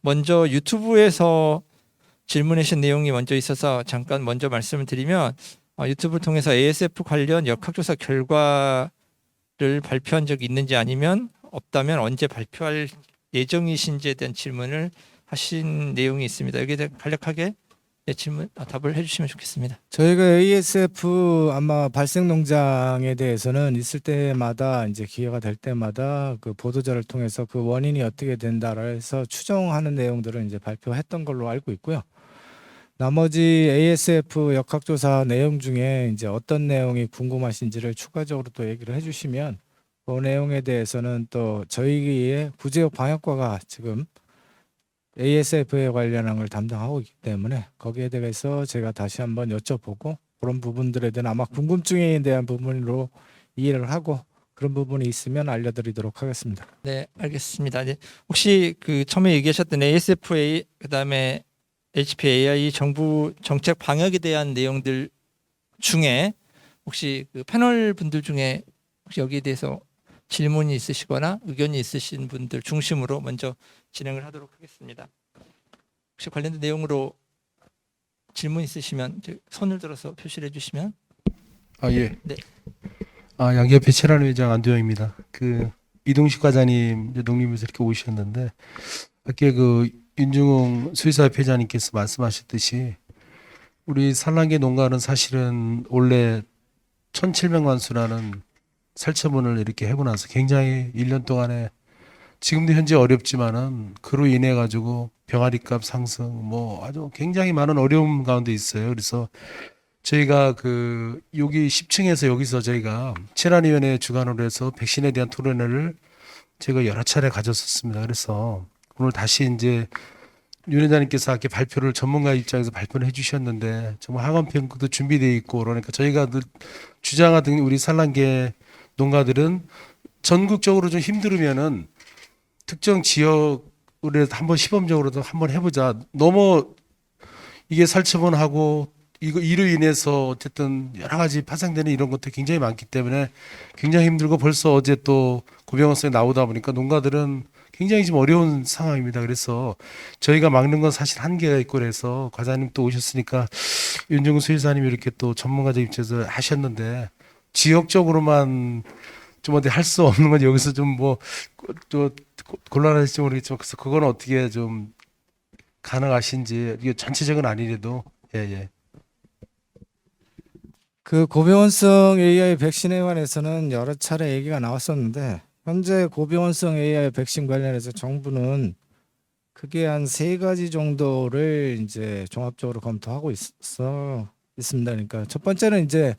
먼저 유튜브에서 질문하신 내용이 먼저 있어서 잠깐 먼저 말씀을 드리면 유튜브를 통해서 ASF 관련 역학조사 결과를 발표한 적이 있는지 아니면 없다면 언제 발표할 예정이신지에 대한 질문을 하신 내용이 있습니다. 여기에 대해 간략하게 답을 해주시면 좋겠습니다. 저희가 ASF 아마 발생 농장에 대해서는 있을 때마다 이제 기회가 될 때마다 그 보도자를 통해서 그 원인이 어떻게 된다라 해서 추정하는 내용들을 이제 발표했던 걸로 알고 있고요. 나머지 ASF 역학조사 내용 중에 이제 어떤 내용이 궁금하신지를 추가적으로 또 얘기를 해주시면 그 내용에 대해서는 또 저희의 구제역 방역과가 지금 ASF에 관련한 걸 담당하고 있기 때문에 거기에 대해서 제가 다시 한번 여쭤보고 그런 부분들에 대한 아마 궁금증에 대한 부분으로 이해를 하고 그런 부분이 있으면 알려드리도록 하겠습니다. 네, 알겠습니다. 이제 혹시 그 처음에 얘기하셨던 ASFA 그다음에 HPAI 정부 정책 방역에 대한 내용들 중에 혹시 그 패널 분들 중에 혹시 여기에 대해서 질문이 있으시거나 의견이 있으신 분들 중심으로 먼저 진행을 하도록 하겠습니다. 혹시 관련된 내용으로 질문 있으시면 손을 들어서 표시를 해주시면. 예. 네. 양기업 배철환 회장 안도영입니다. 그 이동식 과장님 농림에서 이렇게 오셨는데 아까 그 윤중홍 수의사 회장님께서 말씀하셨듯이 우리 산란계 농가는 사실은 원래 1,700만 수라는 살처분을 이렇게 하고 나서 굉장히 1년 동안에 지금도 현재 어렵지만은 그로 인해 가지고 병아리값 상승 뭐 아주 굉장히 많은 어려움 가운데 있어요. 그래서 저희가 그 여기 10층에서 여기서 저희가 친환위원회 주관으로 해서 백신에 대한 토론회를 제가 여러 차례 가졌었습니다. 그래서 오늘 다시 이제 윤 회장님께서 아까 발표를 전문가 입장에서 발표를 해주셨는데 정말 항원 평가도 준비되어 있고 그러니까 저희가 늘 주장하던 우리 산란계 농가들은 전국적으로 좀 힘들으면은 특정 지역으로 한번 시범적으로도 한번 해보자. 너무 이게 살처분하고 이로 인해서 어쨌든 여러 가지 파생되는 이런 것들이 굉장히 많기 때문에 굉장히 힘들고 벌써 어제 또 고병원성이 나오다 보니까 농가들은 굉장히 좀 어려운 상황입니다. 그래서 저희가 막는 건 사실 한계가 있고 그래서 과장님 또 오셨으니까 윤정수 수의사님이 이렇게 또 전문가적 입장에서 하셨는데 지역적으로만 좀 어디 할 수 없는 건 여기서 좀 뭐 또 곤란할지 모르겠지만 그래서 그건 어떻게 좀 가능하신지 이게 전체적은 아니래도 예. 그 고병원성 AI 백신에 관해서는 여러 차례 얘기가 나왔었는데 현재 고병원성 AI 백신 관련해서 정부는 크게 한 3가지 정도를 이제 종합적으로 검토하고 있습니다. 그러니까 첫 번째는 이제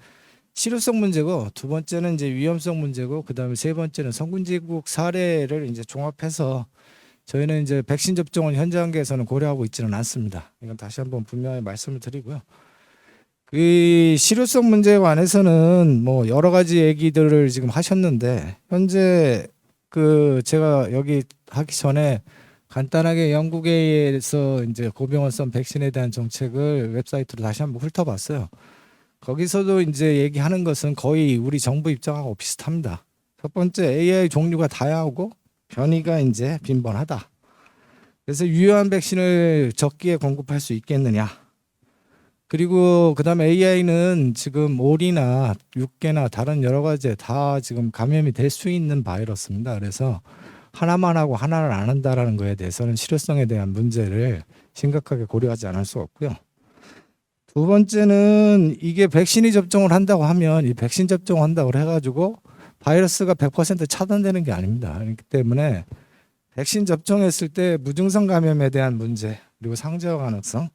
실효성 문제고 두 번째는 이제 위험성 문제고 그다음에 세 번째는 선진국 사례를 이제 종합해서 저희는 이제 백신 접종을 현재 단계에서는 고려하고 있지는 않습니다. 이건 다시 한번 분명히 말씀을 드리고요. 그 실효성 문제에 관해서는 뭐 여러 가지 얘기들을 지금 하셨는데 현재 그 제가 여기 하기 전에 간단하게 영국에서 이제 고병원성 백신에 대한 정책을 웹사이트로 다시 한번 훑어봤어요. 거기서도 이제 얘기하는 것은 거의 우리 정부 입장하고 비슷합니다. 첫 번째 AI 종류가 다양하고 변이가 이제 빈번하다. 그래서 유효한 백신을 적기에 공급할 수 있겠느냐. 그리고 그다음에 AI는 지금 오리나 육개나 다른 여러 가지 다 지금 감염이 될 수 있는 바이러스입니다. 그래서 하나만 하고 하나를 안 한다라는 거에 대해서는 실효성에 대한 문제를 심각하게 고려하지 않을 수 없고요. 두 번째는 이게 백신이 접종을 한다고 하면 이 백신 접종한다고 해가지고 바이러스가 100% 차단되는 게 아닙니다. 그렇기 때문에 백신 접종했을 때 무증상 감염에 대한 문제 그리고 상재화 가능성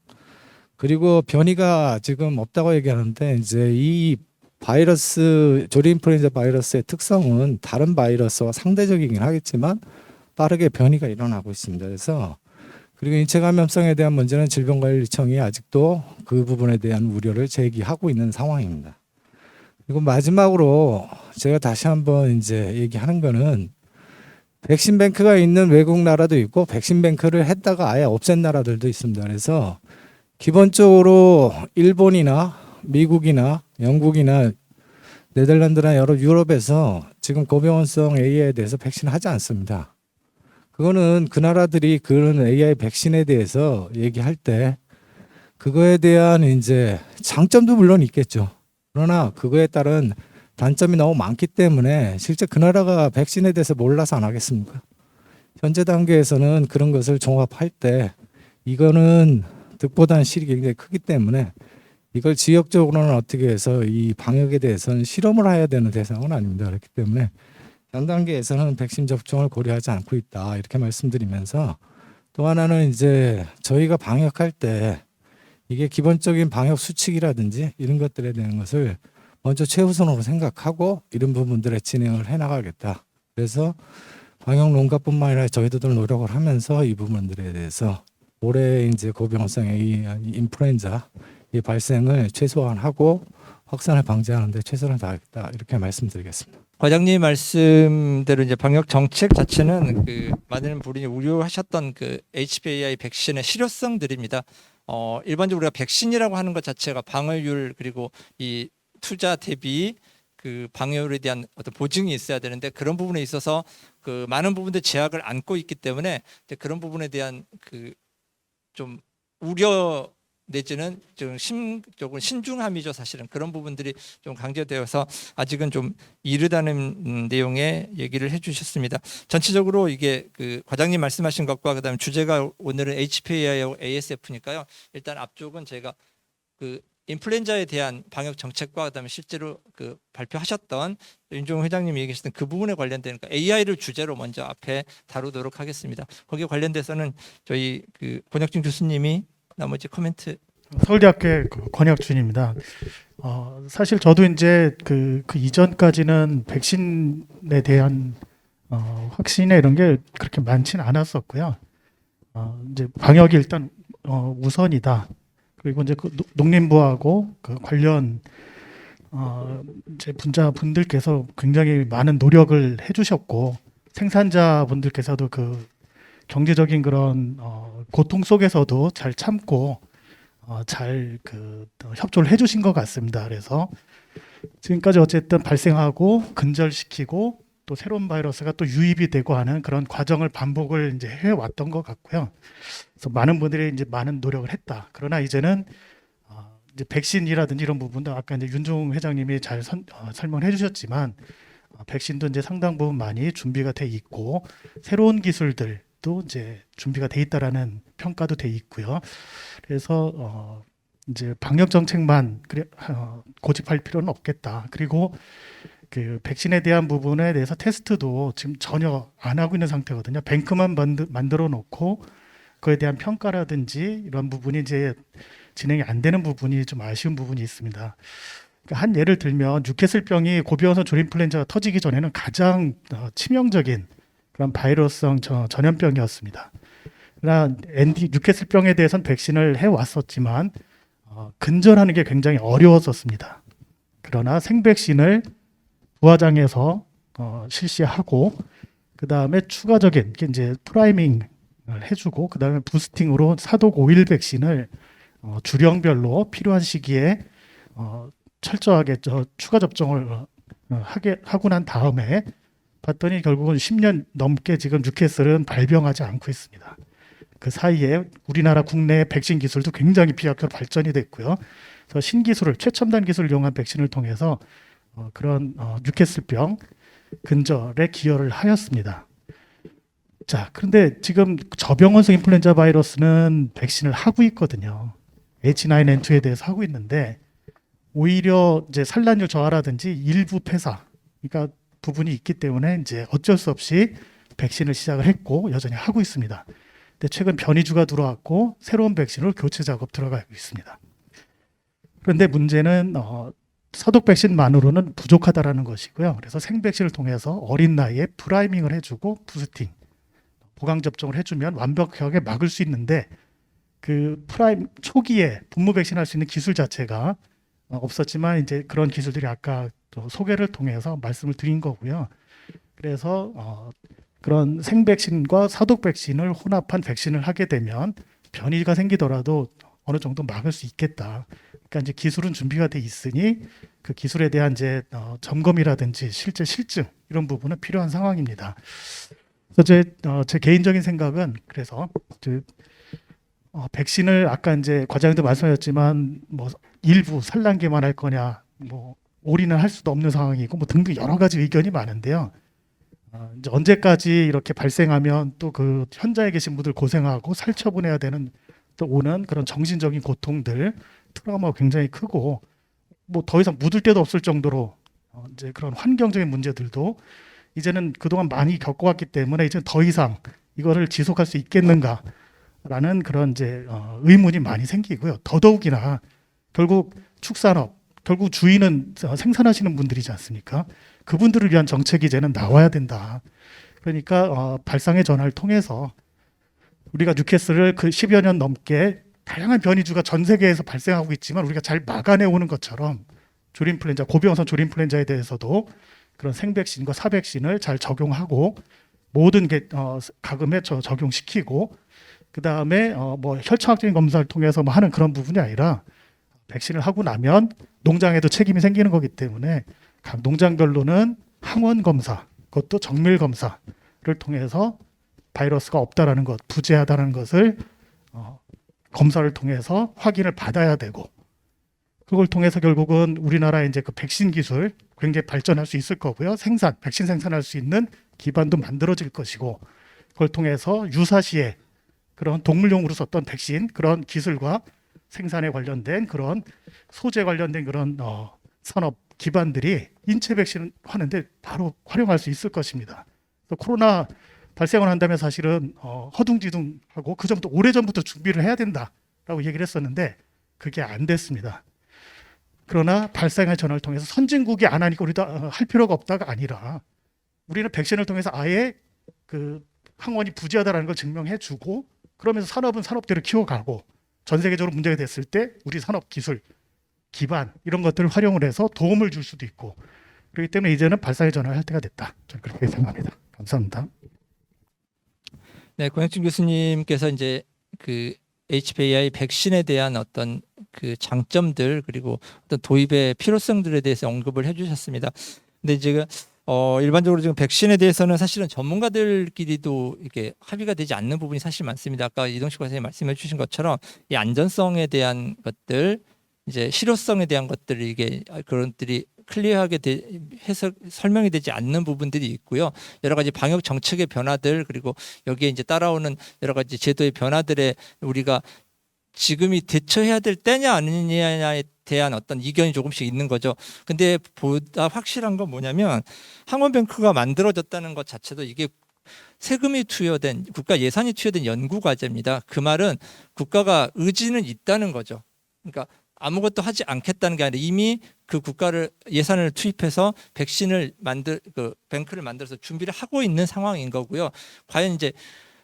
그리고 변이가 지금 없다고 얘기하는데 이제 이 바이러스 조류인플루엔자 바이러스의 특성은 다른 바이러스와 상대적이긴 하겠지만 빠르게 변이가 일어나고 있습니다. 그래서 그리고 인체 감염성에 대한 문제는 질병관리청이 아직도 그 부분에 대한 우려를 제기하고 있는 상황입니다. 그리고 마지막으로 제가 다시 한번 이제 얘기하는 거는 백신 뱅크가 있는 외국 나라도 있고 백신 뱅크를 했다가 아예 없앤 나라들도 있습니다. 그래서 기본적으로 일본이나 미국이나 영국이나 네덜란드나 여러 유럽에서 지금 고병원성 AI에 대해서 백신을 하지 않습니다. 그거는 그 나라들이 그런 AI 백신에 대해서 얘기할 때 그거에 대한 이제 장점도 물론 있겠죠. 그러나 그거에 따른 단점이 너무 많기 때문에 실제 그 나라가 백신에 대해서 몰라서 안 하겠습니까? 현재 단계에서는 그런 것을 종합할 때 이거는 득보다는 실이 굉장히 크기 때문에 이걸 지역적으로는 어떻게 해서 이 방역에 대해서는 실험을 해야 되는 대상은 아닙니다. 그렇기 때문에 현 단계에서는 백신 접종을 고려하지 않고 있다 이렇게 말씀드리면서 또 하나는 이제 저희가 방역할 때 이게 기본적인 방역 수칙이라든지 이런 것들에 대한 것을 먼저 최우선으로 생각하고 이런 부분들의 진행을 해나가겠다. 그래서 방역 논가뿐만 아니라 저희들도 노력을 하면서 이 부분들에 대해서 올해 이제 고병원성 인플루엔자 이 발생을 최소화하고 확산을 방지하는 데 최선을 다하겠다 이렇게 말씀드리겠습니다. 과장님 말씀대로 이제 방역 정책 자체는 그 많은 분이 우려하셨던 그 HPAI 백신의 실효성들입니다. 일반적으로 우리가 백신이라고 하는 것 자체가 방어율 그리고 이 투자 대비 그 방어율에 대한 어떤 보증이 있어야 되는데 그런 부분에 있어서 그 많은 부분들 제약을 안고 있기 때문에 이제 그런 부분에 대한 그 좀 우려 내지는 좀 조금 신중함이죠. 사실은 그런 부분들이 좀 강조되어서 아직은 좀 이르다는 내용의 얘기를 해주셨습니다. 전체적으로 이게 그 과장님 말씀하신 것과 그다음에 주제가 오늘은 HPAI하고 ASF니까요. 일단 앞쪽은 제가 그 인플루엔자에 대한 방역 정책과 그다음에 실제로 그 발표하셨던 윤종호 회장님이 얘기하셨던 그 부분에 관련된 AI를 주제로 먼저 앞에 다루도록 하겠습니다. 거기에 관련돼서는 저희 그 권혁진 교수님이 나머지 코멘트. 서울대학교의 권혁준입니다. 사실 저도 이제 그 이전까지는 백신에 대한 확신이나 이런 게 그렇게 많지는 않았었고요. 이제 방역이 일단 우선이다. 그리고 이제 그 농림부하고 그 관련 이제 분자분들께서 굉장히 많은 노력을 해주셨고 생산자분들께서도 그 경제적인 그런 고통 속에서도 잘 참고 잘 그 협조를 해주신 것 같습니다. 그래서 지금까지 어쨌든 발생하고 근절시키고 또 새로운 바이러스가 또 유입이 되고 하는 그런 과정을 반복을 이제 해왔던 것 같고요. 그래서 많은 분들이 이제 많은 노력을 했다. 그러나 이제는 이제 백신이라든지 이런 부분도 아까 이제 윤종 회장님이 잘 설명해 주셨지만 백신도 이제 상당 부분 많이 준비가 돼 있고 새로운 기술들도 이제 준비가 돼 있다라는 평가도 돼 있고요. 그래서 이제 방역 정책만 고집할 필요는 없겠다. 그리고 그 백신에 대한 부분에 대해서 테스트도 지금 전혀 안 하고 있는 상태거든요. 뱅크만 만들어 놓고 그에 대한 평가라든지 이런 부분이 이제 진행이 안 되는 부분이 좀 아쉬운 부분이 있습니다. 그러니까 한 예를 들면 뉴캐슬병이 고비원성 조인플루엔자가 터지기 전에는 가장 치명적인 그런 바이러스성 전염병이었습니다. 그러나 뉴캐슬병에 대해서는 백신을 해왔었지만 근절하는 게 굉장히 어려웠었습니다. 그러나 생백신을 부화장에서 실시하고 그 다음에 추가적인 이제 프라이밍을 해주고 그 다음에 부스팅으로 사독 5일 백신을 주령별로 필요한 시기에 철저하게 추가 접종을 하고 난 다음에 봤더니 결국은 10년 넘게 지금 뉴캐슬은 발병하지 않고 있습니다. 그 사이에 우리나라 국내 백신 기술도 굉장히 비약적으로 발전이 됐고요. 그래서 신기술을 최첨단 기술을 이용한 백신을 통해서 그런 뉴캐슬병 근절에 기여를 하였습니다. 자, 그런데 지금 저병원성 인플루엔자 바이러스는 백신을 하고 있거든요. H9N2에 대해서 하고 있는데 오히려 이제 산란율 저하라든지 일부 폐사, 그러니까 부분이 있기 때문에 이제 어쩔 수 없이 백신을 시작을 했고 여전히 하고 있습니다. 근데 최근 변이주가 들어왔고 새로운 백신으로 교체 작업 들어가고 있습니다. 그런데 문제는 사독 백신만으로는 부족하다라는 것이고요. 그래서 생백신을 통해서 어린 나이에 프라이밍을 해주고 부스팅, 보강 접종을 해주면 완벽하게 막을 수 있는데 그 프라임 초기에 분무 백신 할 수 있는 기술 자체가 없었지만 이제 그런 기술들이 아까 또 소개를 통해서 말씀을 드린 거고요. 그래서 그런 생백신과 사독 백신을 혼합한 백신을 하게 되면 변이가 생기더라도 어느 정도 막을 수 있겠다. 그러니까 이제 기술은 준비가 돼 있으니 그 기술에 대한 이제 점검이라든지 실제 실증 이런 부분은 필요한 상황입니다. 그래서 제 개인적인 생각은 그래서 백신을 아까 이제 과장님도 말씀하셨지만 뭐 일부 산란계만 할 거냐, 뭐 올인을 할 수도 없는 상황이고 뭐 등등 여러 가지 의견이 많은데요. 이제 언제까지 이렇게 발생하면 또 그 현장에 계신 분들 고생하고 살처분해야 되는 또 오는 그런 정신적인 고통들, 트라우마가 굉장히 크고 뭐 더 이상 묻을 데도 없을 정도로 이제 그런 환경적인 문제들도 이제는 그동안 많이 겪어왔기 때문에 이제 더 이상 이거를 지속할 수 있겠는가라는 그런 이제 의문이 많이 생기고요. 더더욱이나 결국 축산업, 결국 주인은 생산하시는 분들이지 않습니까? 그분들을 위한 정책이 이제는 나와야 된다. 그러니까 발상의 전환을 통해서 우리가 뉴캐슬을 그 10여 년 넘게 다양한 변이주가 전 세계에서 발생하고 있지만 우리가 잘 막아내 오는 것처럼 조류인플루엔자, 고병원성 조류인플루엔자에 대해서도 그런 생백신과 사백신을 잘 적용하고 모든 가금에 적용시키고 그 다음에 뭐 혈청학적인 검사를 통해서 뭐 하는 그런 부분이 아니라 백신을 하고 나면 농장에도 책임이 생기는 거기 때문에 각 농장별로는 항원 검사, 그것도 정밀 검사를 통해서 바이러스가 없다라는 것, 부재하다는 것을 검사를 통해서 확인을 받아야 되고 그걸 통해서 결국은 우리나라의 이제 그 백신 기술 굉장히 발전할 수 있을 거고요. 백신 생산할 수 있는 기반도 만들어질 것이고 그걸 통해서 유사시에 그런 동물용으로 썼던 백신 그런 기술과 생산에 관련된 그런 소재 관련된 그런 산업 기반들이 인체 백신 하는데 바로 활용할 수 있을 것입니다. 코로나 발생을 한다면 사실은 허둥지둥하고 그 전부터 오래전부터 준비를 해야 된다라고 얘기를 했었는데 그게 안 됐습니다. 그러나 발상의 전환을 통해서 선진국이 안 하니까 우리도 할 필요가 없다가 아니라 우리는 백신을 통해서 아예 그 항원이 부재하다는 걸 증명해주고 그러면서 산업은 산업대로 키워가고 전 세계적으로 문제가 됐을 때 우리 산업 기술 기반 이런 것들을 활용을 해서 도움을 줄 수도 있고 그렇기 때문에 이제는 발상의 전환을 할 때가 됐다. 저는 그렇게 생각합니다. 감사합니다. 네, 권혁준 교수님께서 이제 그 HPAI 백신에 대한 어떤 그 장점들 그리고 어떤 도입의 필요성들에 대해서 언급을 해주셨습니다. 근데 지금 일반적으로 지금 백신에 대해서는 사실은 전문가들끼리도 이렇게 합의가 되지 않는 부분이 사실 많습니다. 아까 이동식 과장님 말씀해 주신 것처럼 이 안전성에 대한 것들, 이제 실효성에 대한 것들을 이게 그런 것들이 클리어하게 해서 설명이 되지 않는 부분들이 있고요. 여러 가지 방역 정책의 변화들 그리고 여기에 이제 따라오는 여러 가지 제도의 변화들에 우리가 지금이 대처해야 될 때냐 아니냐에 대한 어떤 이견이 조금씩 있는 거죠. 근데 보다 확실한 건 뭐냐면 항원뱅크가 만들어졌다는 것 자체도 이게 세금이 투여된 국가 예산이 투여된 연구 과제입니다. 그 말은 국가가 의지는 있다는 거죠. 그러니까 아무것도 하지 않겠다는 게 아니라 이미 그 국가를 예산을 투입해서 백신을 뱅크를 만들어서 준비를 하고 있는 상황인 거고요. 과연 이제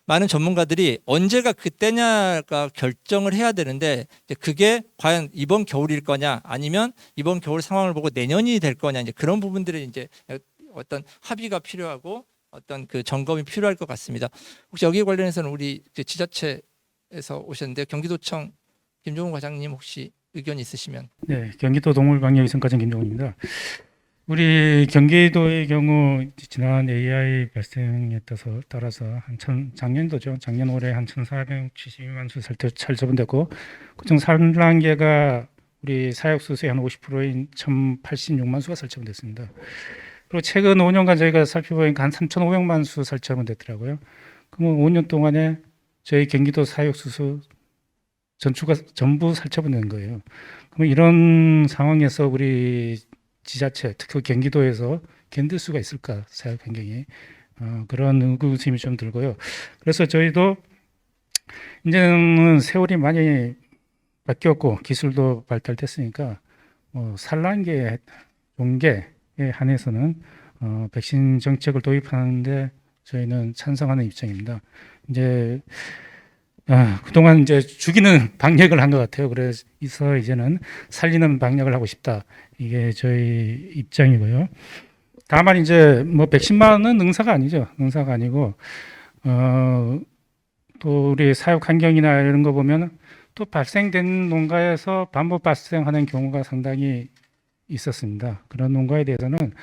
많은 전문가들이 언제가 그때냐가 결정을 해야 되는데 그게 과연 이번 겨울일 거냐 아니면 이번 겨울 상황을 보고 내년이 될 거냐 이제 그런 부분들이 이제 어떤 합의가 필요하고 어떤 그 점검이 필요할 것 같습니다. 혹시 여기에 관련해서는 우리 지자체에서 오셨는데 경기도청 김종훈 과장님 혹시 의견 있으시면. 네, 경기도 동물방역위생과장 김종훈입니다. 우리 경기도의 경우 지난 AI 발생에 따라서 작년도죠. 작년 올해 한 1,472만 수 살처분됐고 그중 산란계가 우리 사육수수의 한 50%인 1,086만 수가 살처분됐습니다. 그리고 최근 5년간 저희가 살펴보니까 한 3,500만 수 살처분됐더라고요. 그러면 5년 동안에 저희 경기도 사육수수 전추가 전부 살처분된 거예요. 그럼 이런 상황에서 우리 지자체, 특히 경기도에서 견딜 수가 있을까 사육 환경이 그런 의구심이 좀 들고요. 그래서 저희도 이제는 세월이 많이 바뀌었고 기술도 발달됐으니까 산란계, 종계에 한해서는 백신 정책을 도입하는데 저희는 찬성하는 입장입니다. 이제 그동안 이제 죽이는 방역을 한 것 같아요. 그래서 이제는 살리는 방역을 하고 싶다. 이게 저희 입장이고요. 다만 이제 뭐 백신만은 능사가 아니죠. 능사가 아니고 또 우리 사육 환경이나 이런 거 보면 또 발생된 농가에서 반복 발생하는 경우가 상당히 있었습니다. 그런 농가에 대해서는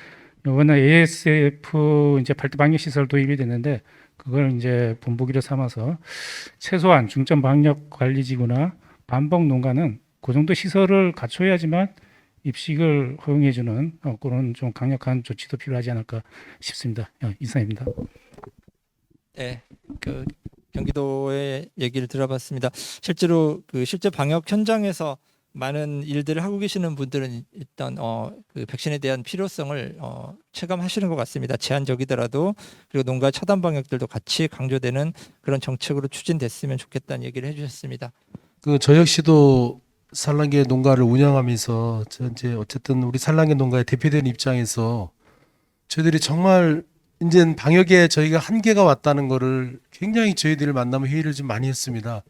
이번에 ASF 이제 발대 방역 시설 도입이 됐는데 그걸 이제 본보기로 삼아서 최소한 중점 방역 관리지구나 반복 농가는 그 정도 시설을 갖춰야지만 입식을 허용해주는 그런 좀 강력한 조치도 필요하지 않을까 싶습니다. 이상입니다. 네, 그 경기도의 얘기를 들어봤습니다. 실제로 그 실제 방역 현장에서 많은 일들을 하고 계시는 분들은 일단 그 백신에 대한 필요성을 체감하시는 것 같습니다. 제한적이더라도. 그리고 농가 차단 방역들도 같이 강조되는 그런 정책으로 추진됐으면 좋겠다는 얘기를 해주셨습니다. 그 저 역시도 산란계 농가를 운영하면서 이제 어쨌든 우리 산란계 농가의 대표된 입장에서 저희들이 정말 이제 방역에 저희가 한계가 왔다는 거를 굉장히 저희들 만나면 회의를 좀 많이 했습니다.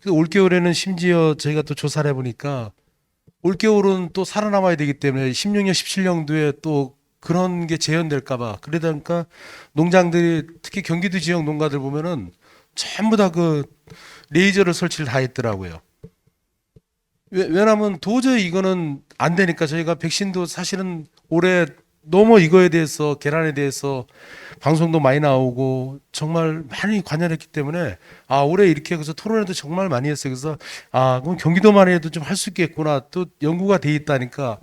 그래서 올겨울에는 심지어 저희가 또 조사를 해보니까 올겨울은 또 살아남아야 되기 때문에 16년, 17년도에 또 그런 게 재현될까 봐. 그러다 보니까 농장들이 특히 경기도 지역 농가들 보면은 전부 다 그 레이저를 설치를 다 했더라고요. 왜냐하면 도저히 이거는 안 되니까 저희가 백신도 사실은 올해 너무 이거에 대해서 계란에 대해서 방송도 많이 나오고 정말 많이 관여했기 때문에 올해 이렇게 해서 토론회도 정말 많이 했어요. 그래서 그럼 경기도만 해도 좀 할 수 있겠구나 또 연구가 돼 있다니까.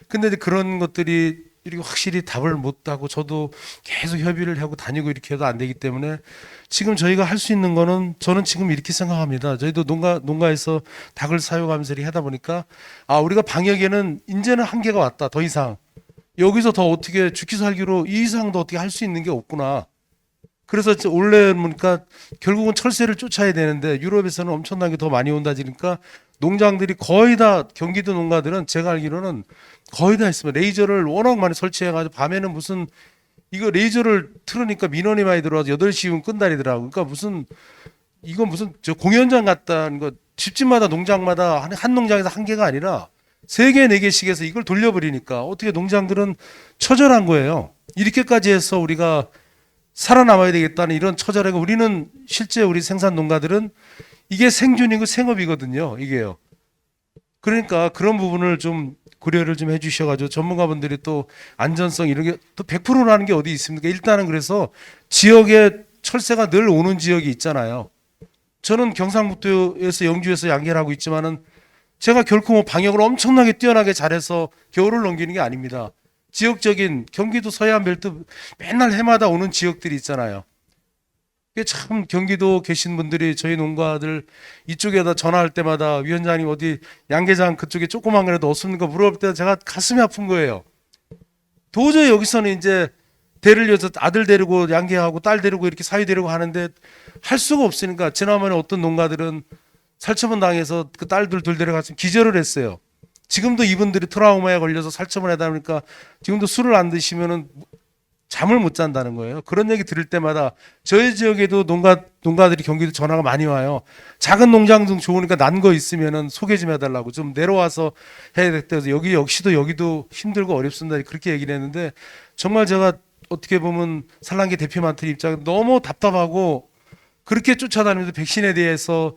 근데 이제 그런 것들이 이렇게 확실히 답을 못 하고 저도 계속 협의를 하고 다니고 이렇게 해도 안 되기 때문에 지금 저희가 할 수 있는 거는 저는 지금 이렇게 생각합니다. 저희도 농가에서 닭을 사육하면서 이렇게 하다 보니까 우리가 방역에는 이제는 한계가 왔다. 더 이상 여기서 더 어떻게 죽기 살기로 이 이상 더 어떻게 할 수 있는 게 없구나. 그래서 원래 보니까 결국은 철새를 쫓아야 되는데 유럽에서는 엄청나게 더 많이 온다 지니까 농장들이 거의 다 경기도 농가들은 제가 알기로는 거의 다 했습니다. 레이저를 워낙 많이 설치해가지고 밤에는 무슨 이거 레이저를 틀으니까 민원이 많이 들어와서 8시면 끈다리더라고. 그러니까 이건 무슨 저 공연장 같다는 거 집집마다 농장마다 한 농장에서 한 개가 아니라 3개, 4개씩 해서 이걸 돌려버리니까 어떻게 농장들은 처절한 거예요. 이렇게까지 해서 우리가 살아남아야 되겠다는 이런 처절하고 우리는 실제 우리 생산 농가들은 이게 생존이고 생업이거든요. 이게요. 그러니까 그런 부분을 좀 고려를 좀 해주셔가지고 전문가분들이 또 안전성 이런 게 또 100%라는 게 어디 있습니까? 일단은 그래서 지역에 철새가 늘 오는 지역이 있잖아요. 저는 경상북도에서 영주에서 양계를 하고 있지만은 제가 결코 뭐 방역을 엄청나게 뛰어나게 잘해서 겨울을 넘기는 게 아닙니다. 지역적인 경기도 서해안 벨트 맨날 해마다 오는 지역들이 있잖아요. 이게 참 경기도 계신 분들이 저희 농가들 이쪽에다 전화할 때마다 위원장님 어디 양계장 그쪽에 조그만 거라도 없습니까? 물어볼 때 제가 가슴이 아픈 거예요. 도저히 여기서는 이제 대를 이어서 아들 데리고 양계하고 딸 데리고 이렇게 사위 데리고 하는데 할 수가 없으니까 지난번에 어떤 농가들은 살처분 당해서 그 딸들 둘 데려가서 기절을 했어요. 지금도 이분들이 트라우마에 걸려서 살처분 하다 보니까 지금도 술을 안 드시면은 잠을 못 잔다는 거예요. 그런 얘기 들을 때마다 저희 지역에도 농가들이 경기도 전화가 많이 와요. 작은 농장 좀 좋으니까 난 거 있으면은 소개 좀 해달라고 좀 내려와서 해야 될 때서 여기도 힘들고 어렵습니다. 그렇게 얘기를 했는데 정말 제가 어떻게 보면 산란계 대표 맡은 입장에 너무 답답하고 그렇게 쫓아다니면서 백신에 대해서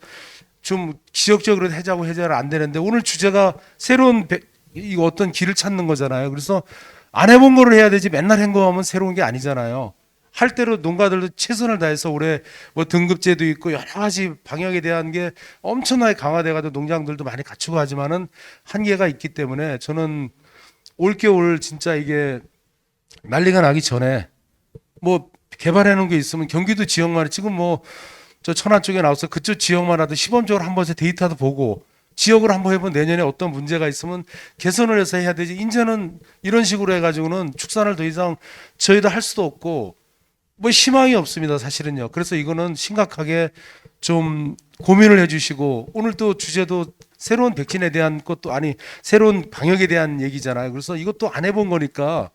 좀 지역적으로 해자를 안 되는데 오늘 주제가 새로운 이거 어떤 길을 찾는 거잖아요. 그래서 안 해본 거를 해야 되지 맨날 한 거 하면 새로운 게 아니잖아요. 할 대로 농가들도 최선을 다해서 올해 뭐 등급제도 있고 여러 가지 방역에 대한 게 엄청나게 강화돼가지고 농장들도 많이 갖추고 하지만은 한계가 있기 때문에 저는 올겨울 진짜 이게 난리가 나기 전에 뭐 개발해 놓은 게 있으면 경기도 지역만 지금 뭐 저 천안 쪽에 나와서 그쪽 지역만 하도 시범적으로 한 번씩 데이터도 보고 지역으로 한번 해본 내년에 어떤 문제가 있으면 개선을 해서 해야 되지. 이제는 이런 식으로 해가지고는 축산을 더 이상 저희도 할 수도 없고 뭐 희망이 없습니다. 사실은요. 그래서 이거는 심각하게 좀 고민을 해주시고 오늘 또 주제도 새로운 백신에 대한 것도 새로운 방역에 대한 얘기잖아요. 그래서 이것도 안 해본 거니까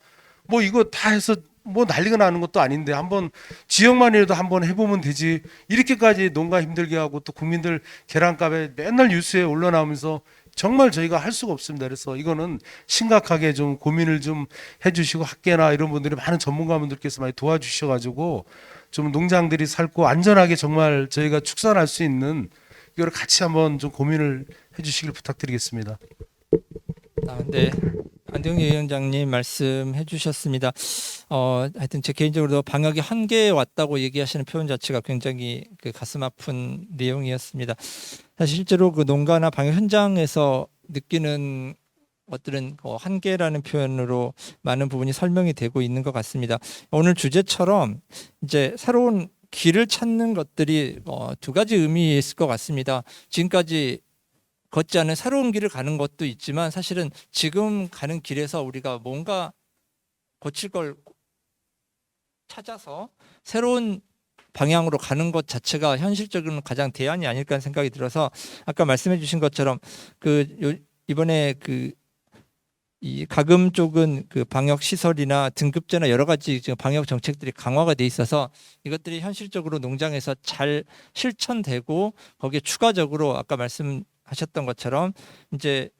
뭐 이거 다 해서 뭐 난리가 나는 것도 아닌데 한번 지역만이라도 한번 해보면 되지. 이렇게까지 농가 힘들게 하고 또 국민들 계란값에 맨날 뉴스에 올라나오면서 정말 저희가 할 수가 없습니다. 그래서 이거는 심각하게 좀 고민을 좀 해주시고 학계나 이런 분들이 많은 전문가분들께서 많이 도와주셔가지고 좀 농장들이 살고 안전하게 정말 저희가 축산할 수 있는 이걸 같이 한번 좀 고민을 해주시길 부탁드리겠습니다. 네. 안동희 위원장님 말씀해 주셨습니다. 하여튼 제 개인적으로도 방역이 한계에 왔다고 얘기하시는 표현 자체가 굉장히 그 가슴 아픈 내용이었습니다. 사실 실제로 그 농가나 방역 현장에서 느끼는 것들은 한계라는 표현으로 많은 부분이 설명이 되고 있는 것 같습니다. 오늘 주제처럼 이제 새로운 길을 찾는 것들이 두 가지 의미가 있을 것 같습니다. 지금까지 걷지 않은 새로운 길을 가는 것도 있지만 사실은 지금 가는 길에서 우리가 뭔가 고칠 걸 찾아서 새로운 방향으로 가는 것 자체가 현실적으로는 가장 대안이 아닐까 하는 생각이 들어서 아까 말씀해 주신 것처럼 이번에 이 가금 쪽은 그 방역 시설이나 등급제나 여러 가지 지금 방역 정책들이 강화가 돼 있어서 이것들이 현실적으로 농장에서 잘 실천되고 거기에 추가적으로 아까 말씀하셨던 것처럼 이제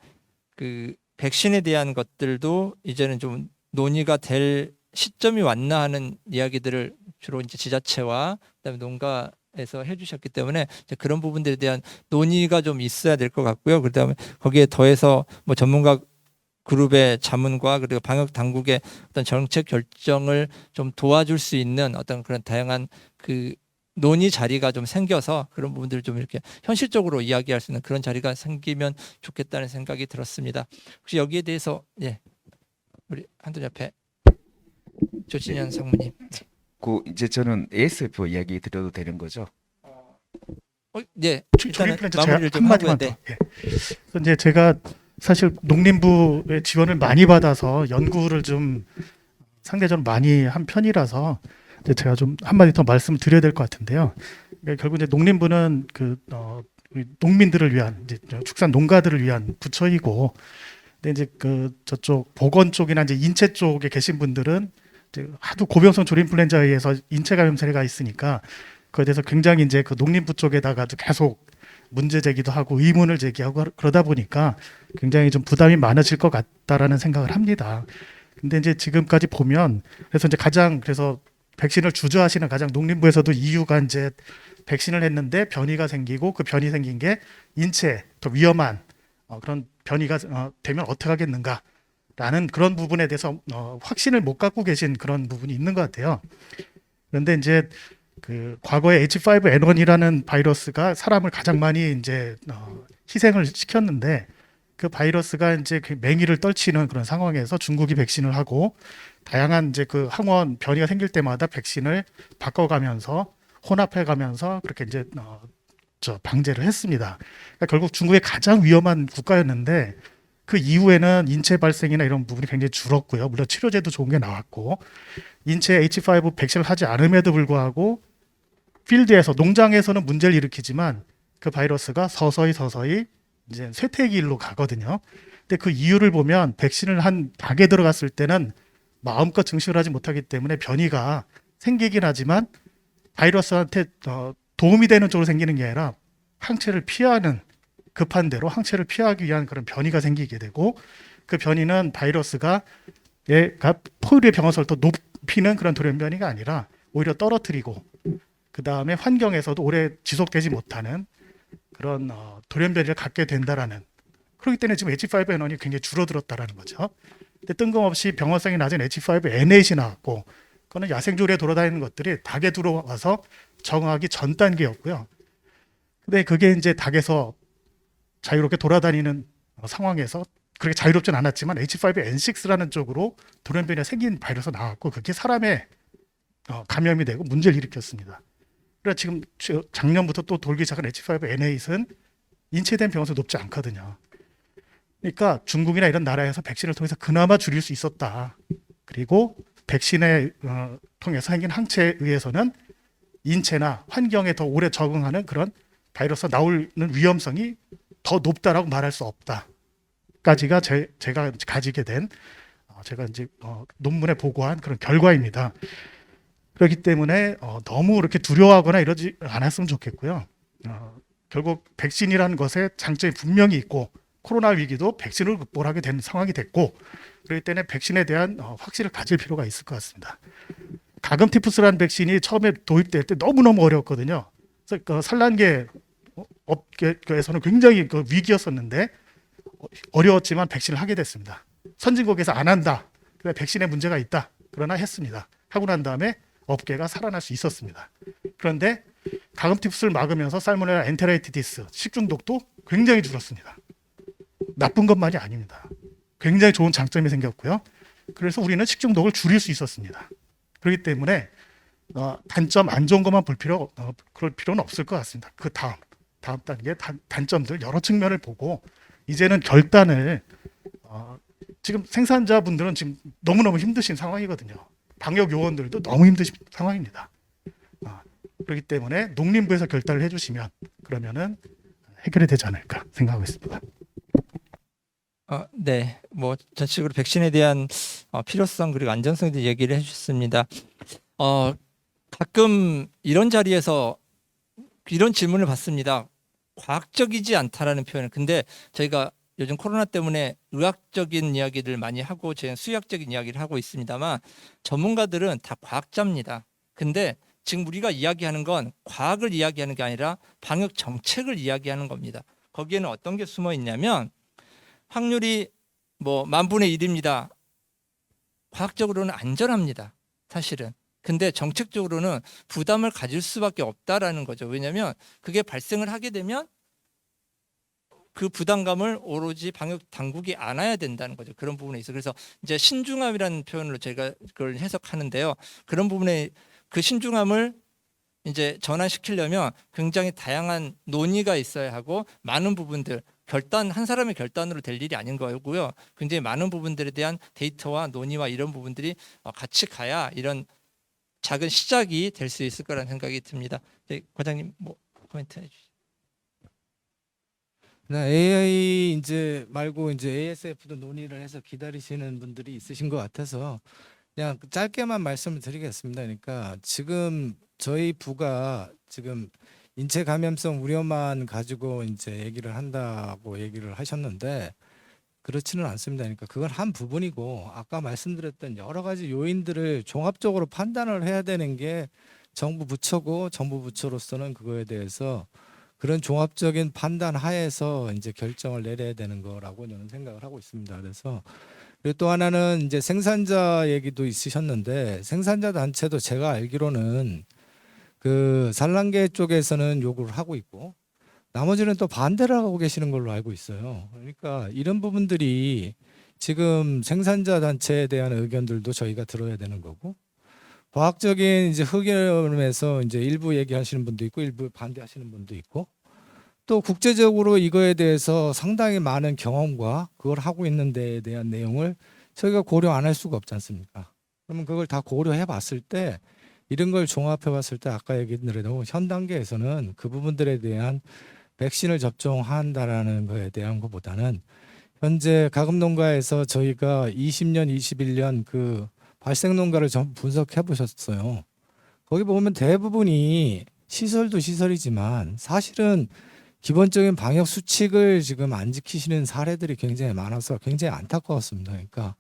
그 백신에 대한 것들도 이제는 좀 논의가 될 시점이 왔나 하는 이야기들을 주로 이제 지자체와 그다음에 농가에서 해주셨기 때문에 이제 그런 부분들에 대한 논의가 좀 있어야 될 것 같고요. 그다음에 거기에 더해서 뭐 전문가 그룹의 자문과 그리고 방역 당국의 어떤 정책 결정을 좀 도와줄 수 있는 어떤 그런 다양한 그 논의 자리가 좀 생겨서 그런 부분들을 좀 이렇게 현실적으로 이야기할 수 있는 그런 자리가 생기면 좋겠다는 생각이 들었습니다. 혹시 여기에 대해서 우리 한돈 옆에 조진현 상무님. 이제 저는 ASF 이야기 드려도 되는 거죠? 네, 일단은 조립 플랜트 마무리를 제가 좀 하고요. 한마디만 네. 더. 예. 그래서 이제 제가 사실 농림부의 지원을 많이 받아서 연구를 좀 상대적으로 많이 한 편이라서 이제 제가 좀 한마디 더 말씀을 드려야 될 것 같은데요. 그러니까 결국 이제 농림부는 우리 농민들을 위한 이제 축산 농가들을 위한 부처이고, 근데 이제 저쪽 보건 쪽이나 이제 인체 쪽에 계신 분들은 이제 하도 고병성 조류 인플루엔자에 의해서 인체 감염 사례가 있으니까 그에 대해서 굉장히 이제 그 농림부 쪽에다가도 계속 문제 제기도 하고 의문을 제기하고 그러다 보니까 굉장히 좀 부담이 많아질 것 같다라는 생각을 합니다. 근데 이제 지금까지 보면 그래서 백신을 주저하시는 가장 농림부에서도 이유가 이제 백신을 했는데 변이가 생기고 그 변이 생긴 게 인체에 더 위험한 그런 변이가 되면 어떻게 하겠는가라는 그런 부분에 대해서 확신을 못 갖고 계신 그런 부분이 있는 것 같아요. 그런데 이제 과거에 H5N1이라는 바이러스가 사람을 가장 많이 이제 희생을 시켰는데 그 바이러스가 이제 그 맹위를 떨치는 그런 상황에서 중국이 백신을 하고 다양한 이제 그 항원 변이가 생길 때마다 백신을 바꿔가면서 혼합해가면서 그렇게 이제 방제를 했습니다. 그러니까 결국 중국의 가장 위험한 국가였는데 그 이후에는 인체 발생이나 이런 부분이 굉장히 줄었고요. 물론 치료제도 좋은 게 나왔고 인체 H5 백신을 하지 않음에도 불구하고 필드에서 농장에서는 문제를 일으키지만 그 바이러스가 서서히 이제 쇠퇴기 일로 가거든요. 근데 그 이유를 보면 백신을 한 닭에 들어갔을 때는 마음껏 증식을 하지 못하기 때문에 변이가 생기긴 하지만 바이러스한테 도움이 되는 쪽으로 생기는 게 아니라 항체를 피하는 급한 대로 항체를 피하기 위한 그런 변이가 생기게 되고 그 변이는 바이러스가 포유류의 병원성을 더 높이는 그런 돌연변이가 아니라 오히려 떨어뜨리고 그 다음에 환경에서도 오래 지속되지 못하는 그런 돌연변이를 갖게 된다라는, 그렇기 때문에 지금 H5N1이 굉장히 줄어들었다라는 거죠. 근데 뜬금없이 병원성이 낮은 H5N8이 나왔고 그거는 야생조리에 돌아다니는 것들이 닭에 들어와서 적응하기 전 단계였고요. 근데 그게 이제 닭에서 자유롭게 돌아다니는 상황에서 그렇게 자유롭진 않았지만 H5N6라는 쪽으로 돌연변이가 생긴 바이러스가 나왔고 그게 사람의 감염이 되고 문제를 일으켰습니다. 그래서 지금 작년부터 또 돌기 시작한 H5N8은 인체된 병원성이 높지 않거든요. 그러니까 중국이나 이런 나라에서 백신을 통해서 그나마 줄일 수 있었다. 그리고 백신에 통해서 생긴 항체에 의해서는 인체나 환경에 더 오래 적응하는 그런 바이러스가 나오는 위험성이 더 높다라고 말할 수 없다까지가 제가 가지게 된 제가 이제 논문에 보고한 그런 결과입니다. 그렇기 때문에 너무 이렇게 두려워하거나 이러지 않았으면 좋겠고요. 결국 백신이라는 것에 장점이 분명히 있고 코로나 위기도 백신을 극복하게 된 상황이 됐고 그렇기 때문에 백신에 대한 확신을 가질 필요가 있을 것 같습니다. 가금티푸스라는 백신이 처음에 도입될 때 너무너무 어려웠거든요. 그래서 그 산란계 업계에서는 굉장히 그 위기였었는데 어려웠지만 백신을 하게 됐습니다. 선진국에서 안 한다. 그래 백신에 문제가 있다. 그러나 했습니다. 하고 난 다음에 업계가 살아날 수 있었습니다. 그런데 가금티푸스를 막으면서 살모넬라 엔테라이티디스 식중독도 굉장히 줄었습니다. 나쁜 것만이 아닙니다. 굉장히 좋은 장점이 생겼고요. 그래서 우리는 식중독을 줄일 수 있었습니다. 그렇기 때문에 단점 안 좋은 것만 그럴 필요는 없을 것 같습니다. 그 다음 단계 단점들 여러 측면을 보고 이제는 결단을 지금 생산자분들은 지금 너무너무 힘드신 상황이거든요. 방역 요원들도 너무 힘드신 상황입니다. 그렇기 때문에 농림부에서 결단을 해주시면 그러면은 해결이 되지 않을까 생각하고 있습니다. 네, 뭐 전체적으로 백신에 대한 필요성 그리고 안전성도 얘기를 해주셨습니다. 가끔 이런 자리에서 이런 질문을 받습니다. 과학적이지 않다라는 표현을. 근데 저희가 요즘 코로나 때문에 의학적인 이야기를 많이 하고 저희는 수학적인 이야기를 하고 있습니다만 전문가들은 다 과학자입니다. 근데 지금 우리가 이야기하는 건 과학을 이야기하는 게 아니라 방역 정책을 이야기하는 겁니다. 거기에는 어떤 게 숨어 있냐면 확률이 뭐 10,000분의 1입니다. 과학적으로는 안전합니다. 사실은. 근데 정책적으로는 부담을 가질 수밖에 없다라는 거죠. 왜냐하면 그게 발생을 하게 되면 그 부담감을 오로지 방역 당국이 안아야 된다는 거죠. 그런 부분에 있어. 그래서 이제 신중함이라는 표현으로 제가 그걸 해석하는데요. 그런 부분에 그 신중함을 이제 전환시키려면 굉장히 다양한 논의가 있어야 하고 많은 부분들 한 사람의 결단으로 될 일이 아닌 거고요. 굉장히 많은 부분들에 대한 데이터와 논의와 이런 부분들이 같이 가야 이런 작은 시작이 될 수 있을 거라는 생각이 듭니다. 네, 과장님 뭐 코멘트 해주시죠. AI 이제 말고 이제 ASF도 논의를 해서 기다리시는 분들이 있으신 것 같아서 그냥 짧게만 말씀을 드리겠습니다. 그러니까 지금 저희 부가 지금 인체 감염성 우려만 가지고 이제 얘기를 한다고 얘기를 하셨는데 그렇지는 않습니다. 그러니까 그건 한 부분이고 아까 말씀드렸던 여러 가지 요인들을 종합적으로 판단을 해야 되는 게 정부 부처고 정부 부처로서는 그거에 대해서 그런 종합적인 판단 하에서 이제 결정을 내려야 되는 거라고 저는 생각을 하고 있습니다. 그래서 그리고 또 하나는 이제 생산자 얘기도 있으셨는데 생산자 단체도 제가 알기로는 그 산란계 쪽에서는 요구를 하고 있고 나머지는 또 반대를 하고 계시는 걸로 알고 있어요. 그러니까 이런 부분들이 지금 생산자 단체에 대한 의견들도 저희가 들어야 되는 거고 과학적인 이제 흑연에서 이제 일부 얘기하시는 분도 있고 일부 반대하시는 분도 있고 또 국제적으로 이거에 대해서 상당히 많은 경험과 그걸 하고 있는 데에 대한 내용을 저희가 고려 안 할 수가 없지 않습니까? 그러면 그걸 다 고려해 봤을 때 이런 걸 종합해 봤을 때 아까 얘기했던 대로 현 단계에서는 그 부분들에 대한 백신을 접종한다라는 거에 대한 것보다는 현재 가금 농가에서 저희가 20년, 21년 그 발생 농가를 전부 분석해 보셨어요. 거기 보면 대부분이 시설도 시설이지만 사실은 기본적인 방역 수칙을 지금 안 지키시는 사례들이 굉장히 많아서 굉장히 안타까웠습니다. 그러니까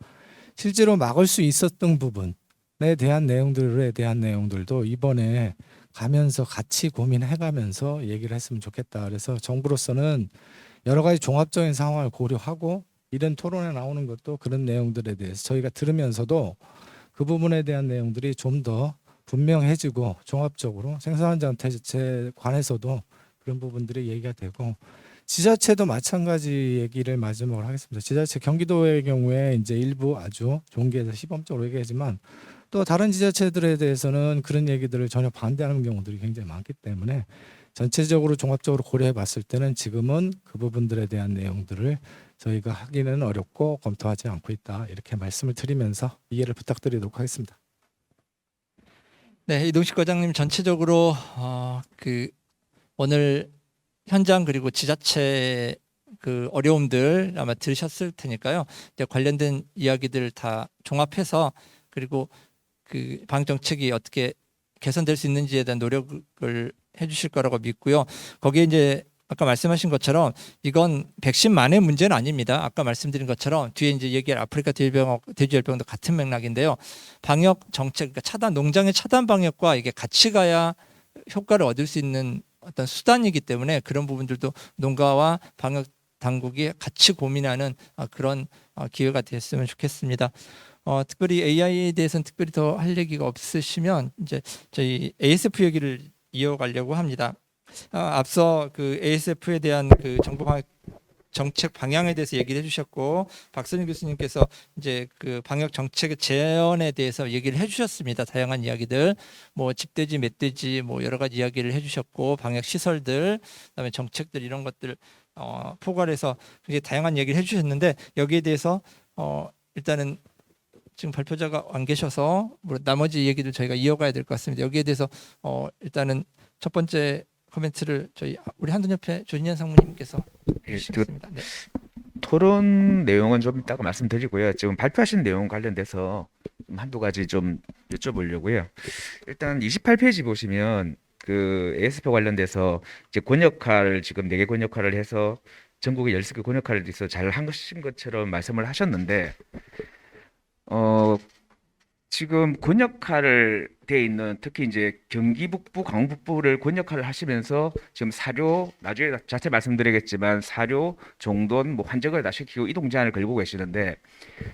실제로 막을 수 있었던 부분에 대한 내용들도 이번에 가면서 같이 고민해가면서 얘기를 했으면 좋겠다. 그래서 정부로서는 여러 가지 종합적인 상황을 고려하고 이런 토론에 나오는 것도 그런 내용들에 대해서 저희가 들으면서도 그 부분에 대한 내용들이 좀 더 분명해지고 종합적으로 생산자한테 관해서도 그런 부분들이 얘기가 되고 지자체도 마찬가지 얘기를 마지막으로 하겠습니다. 지자체 경기도의 경우에 이제 일부 아주 종기에서 시범적으로 얘기하지만 또 다른 지자체들에 대해서는 그런 얘기들을 전혀 반대하는 경우들이 굉장히 많기 때문에 전체적으로 종합적으로 고려해 봤을 때는 지금은 그 부분들에 대한 내용들을 저희가 하기는 어렵고 검토하지 않고 있다. 이렇게 말씀을 드리면서 이해를 부탁드리도록 하겠습니다. 네, 이동식 과장님 전체적으로 그 오늘 현장 그리고 지자체 그 어려움들 아마 들으셨을 테니까요. 이제 관련된 이야기들 다 종합해서 그리고 그 방역 정책이 어떻게 개선될 수 있는지에 대한 노력을 해주실 거라고 믿고요. 거기에 이제 아까 말씀하신 것처럼 이건 백신만의 문제는 아닙니다. 아까 말씀드린 것처럼 뒤에 이제 얘기할 아프리카 돼지열병도 같은 맥락인데요. 방역 정책, 그러니까 농장의 차단 방역과 이게 같이 가야 효과를 얻을 수 있는 어떤 수단이기 때문에 그런 부분들도 농가와 방역 당국이 같이 고민하는 그런 기회가 됐으면 좋겠습니다. 특별히 AI에 대해서는 특별히 더 할 얘기가 없으시면 이제 저희 ASF 얘기를 이어가려고 합니다. 앞서 그 ASF에 대한 그 정책 방향에 대해서 얘기를 해주셨고 박선희 교수님께서 이제 그 방역 정책의 재현에 대해서 얘기를 해주셨습니다. 다양한 이야기들, 뭐 집돼지, 멧돼지, 뭐 여러 가지 이야기를 해주셨고 방역 시설들, 그다음에 정책들 이런 것들 포괄해서 굉장히 다양한 얘기를 해주셨는데 여기에 대해서 일단은 지금 발표자가 안 계셔서 뭐 나머지 얘기를 저희가 이어가야 될 것 같습니다. 여기에 대해서 일단은 첫 번째 코멘트를 저희 우리 한돈협회 조진현 상무님께서 해주시겠습니다. 네. 토론 내용은 좀 이따가 말씀드리고요. 지금 발표하신 내용 관련돼서 한두 가지 좀 여쭤보려고요. 일단 28페이지 보시면 그 ASF 관련돼서 이제 권역화를 지금 4개 권역화를 해서 전국에 13개 권역화를 해서 잘 한 것처럼 말씀을 하셨는데 지금 권역화를 돼 있는 특히 이제 경기 북부, 강원 북부를 권역화를 하시면서 지금 사료 나중에 자세히 말씀드리겠지만 사료, 종돈, 뭐 환적을 다 시키고 이동 제한을 걸고 계시는데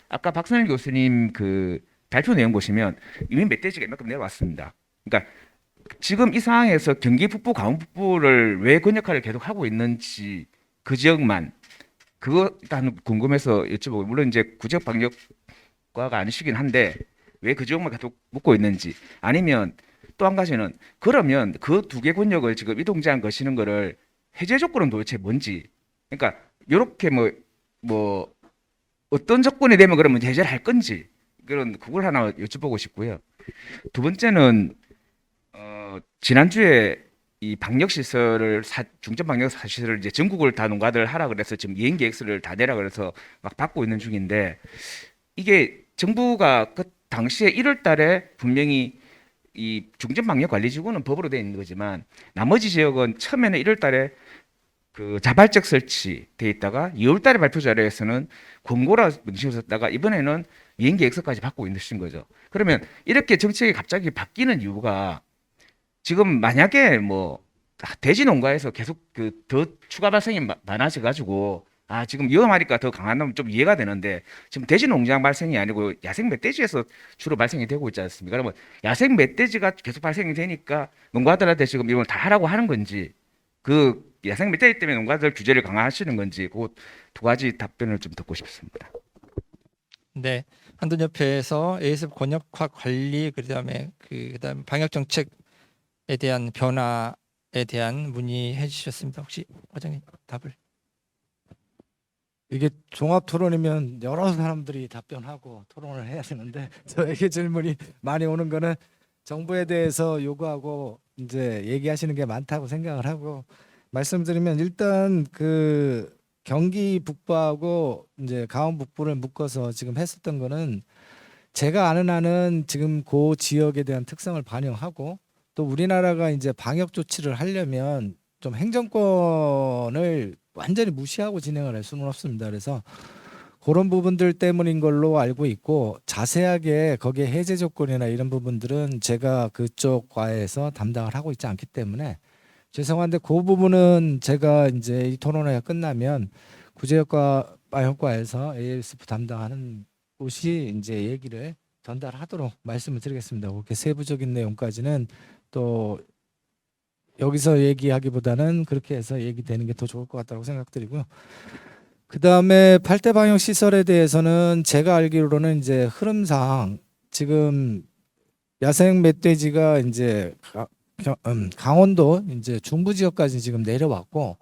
아까 박선일 교수님 그 발표 내용 보시면 이미 멧돼지가 이만큼 내려왔습니다. 그러니까 지금 이 상황에서 경기 북부, 강원 북부를 왜 권역화를 계속 하고 있는지 그 지역만 그거 일단 궁금해서 여쭤보고 물론 이제 구지역 방역과가 아니시긴 한데 왜 그 지역만 계속 묶고 있는지 아니면 또 한 가지는 그러면 그 2개 권역을 지금 이동 제한 거시는 거를 해제 조건은 도대체 뭔지 그러니까 이렇게 뭐 어떤 조건이 되면 그러면 해제를 할 건지 그걸 하나 여쭤보고 싶고요. 두 번째는 지난주에 이 방역 시설을 중점 방역 시설을 이제 전국을 다 농가들 하라 그래서 지금 이행 계획서를 다 내라 그래서 막 받고 있는 중인데 이게 정부가 그 당시에 1월 달에 분명히 이 중점 방역 관리 지구는 법으로 되어 있는 거지만 나머지 지역은 처음에는 1월 달에 그 자발적 설치돼 있다가 2월 달에 발표 자료에서는 권고라 문식을 썼다가 이번에는 이행 계획서까지 받고 있는 거죠. 그러면 이렇게 정책이 갑자기 바뀌는 이유가 지금 만약에 뭐 돼지 농가에서 계속 그 더 추가 발생이 많아져 가지고 지금 위험하니까 더 강화하면 좀 이해가 되는데 지금 돼지 농장 발생이 아니고 야생 멧돼지에서 주로 발생이 되고 있지 않습니까? 그러면 야생 멧돼지가 계속 발생이 되니까 농가들한테 지금 이걸 다 하라고 하는 건지 그 야생 멧돼지 때문에 농가들 규제를 강화하시는 건지 그 두 가지 답변을 좀 듣고 싶습니다. 네, 한돈협회에서 ASF 권역화 관리 그다음에 방역 정책에 대한 변화에 대한 문의해 주셨습니다. 혹시 과장님 답을? 이게 종합 토론이면 여러 사람들이 답변하고 토론을 해야 되는데 저에게 질문이 많이 오는 거는 정부에 대해서 요구하고 이제 얘기하시는 게 많다고 생각을 하고 말씀드리면 일단 그 경기 북부하고 이제 강원 북부를 묶어서 지금 했었던 거는 제가 아는 한은 지금 그 지역에 대한 특성을 반영하고 또 우리나라가 이제 방역 조치를 하려면 좀 행정권을 완전히 무시하고 진행을 할 수는 없습니다. 그래서 그런 부분들 때문인 걸로 알고 있고 자세하게 거기에 해제 조건이나 이런 부분들은 제가 그쪽 과에서 담당을 하고 있지 않기 때문에 죄송한데 그 부분은 제가 이제 이 토론회가 끝나면 구제역과 방역과에서 ASF 담당하는 곳이 이제 얘기를 전달하도록 말씀을 드리겠습니다. 그렇게 세부적인 내용까지는 또 여기서 얘기하기보다는 그렇게 해서 얘기되는 게 더 좋을 것 같다고 생각드리고요. 그 다음에 8대 방역 시설에 대해서는 제가 알기로는 이제 흐름상 지금 야생 멧돼지가 이제 강원도 이제 중부 지역까지 지금 내려왔고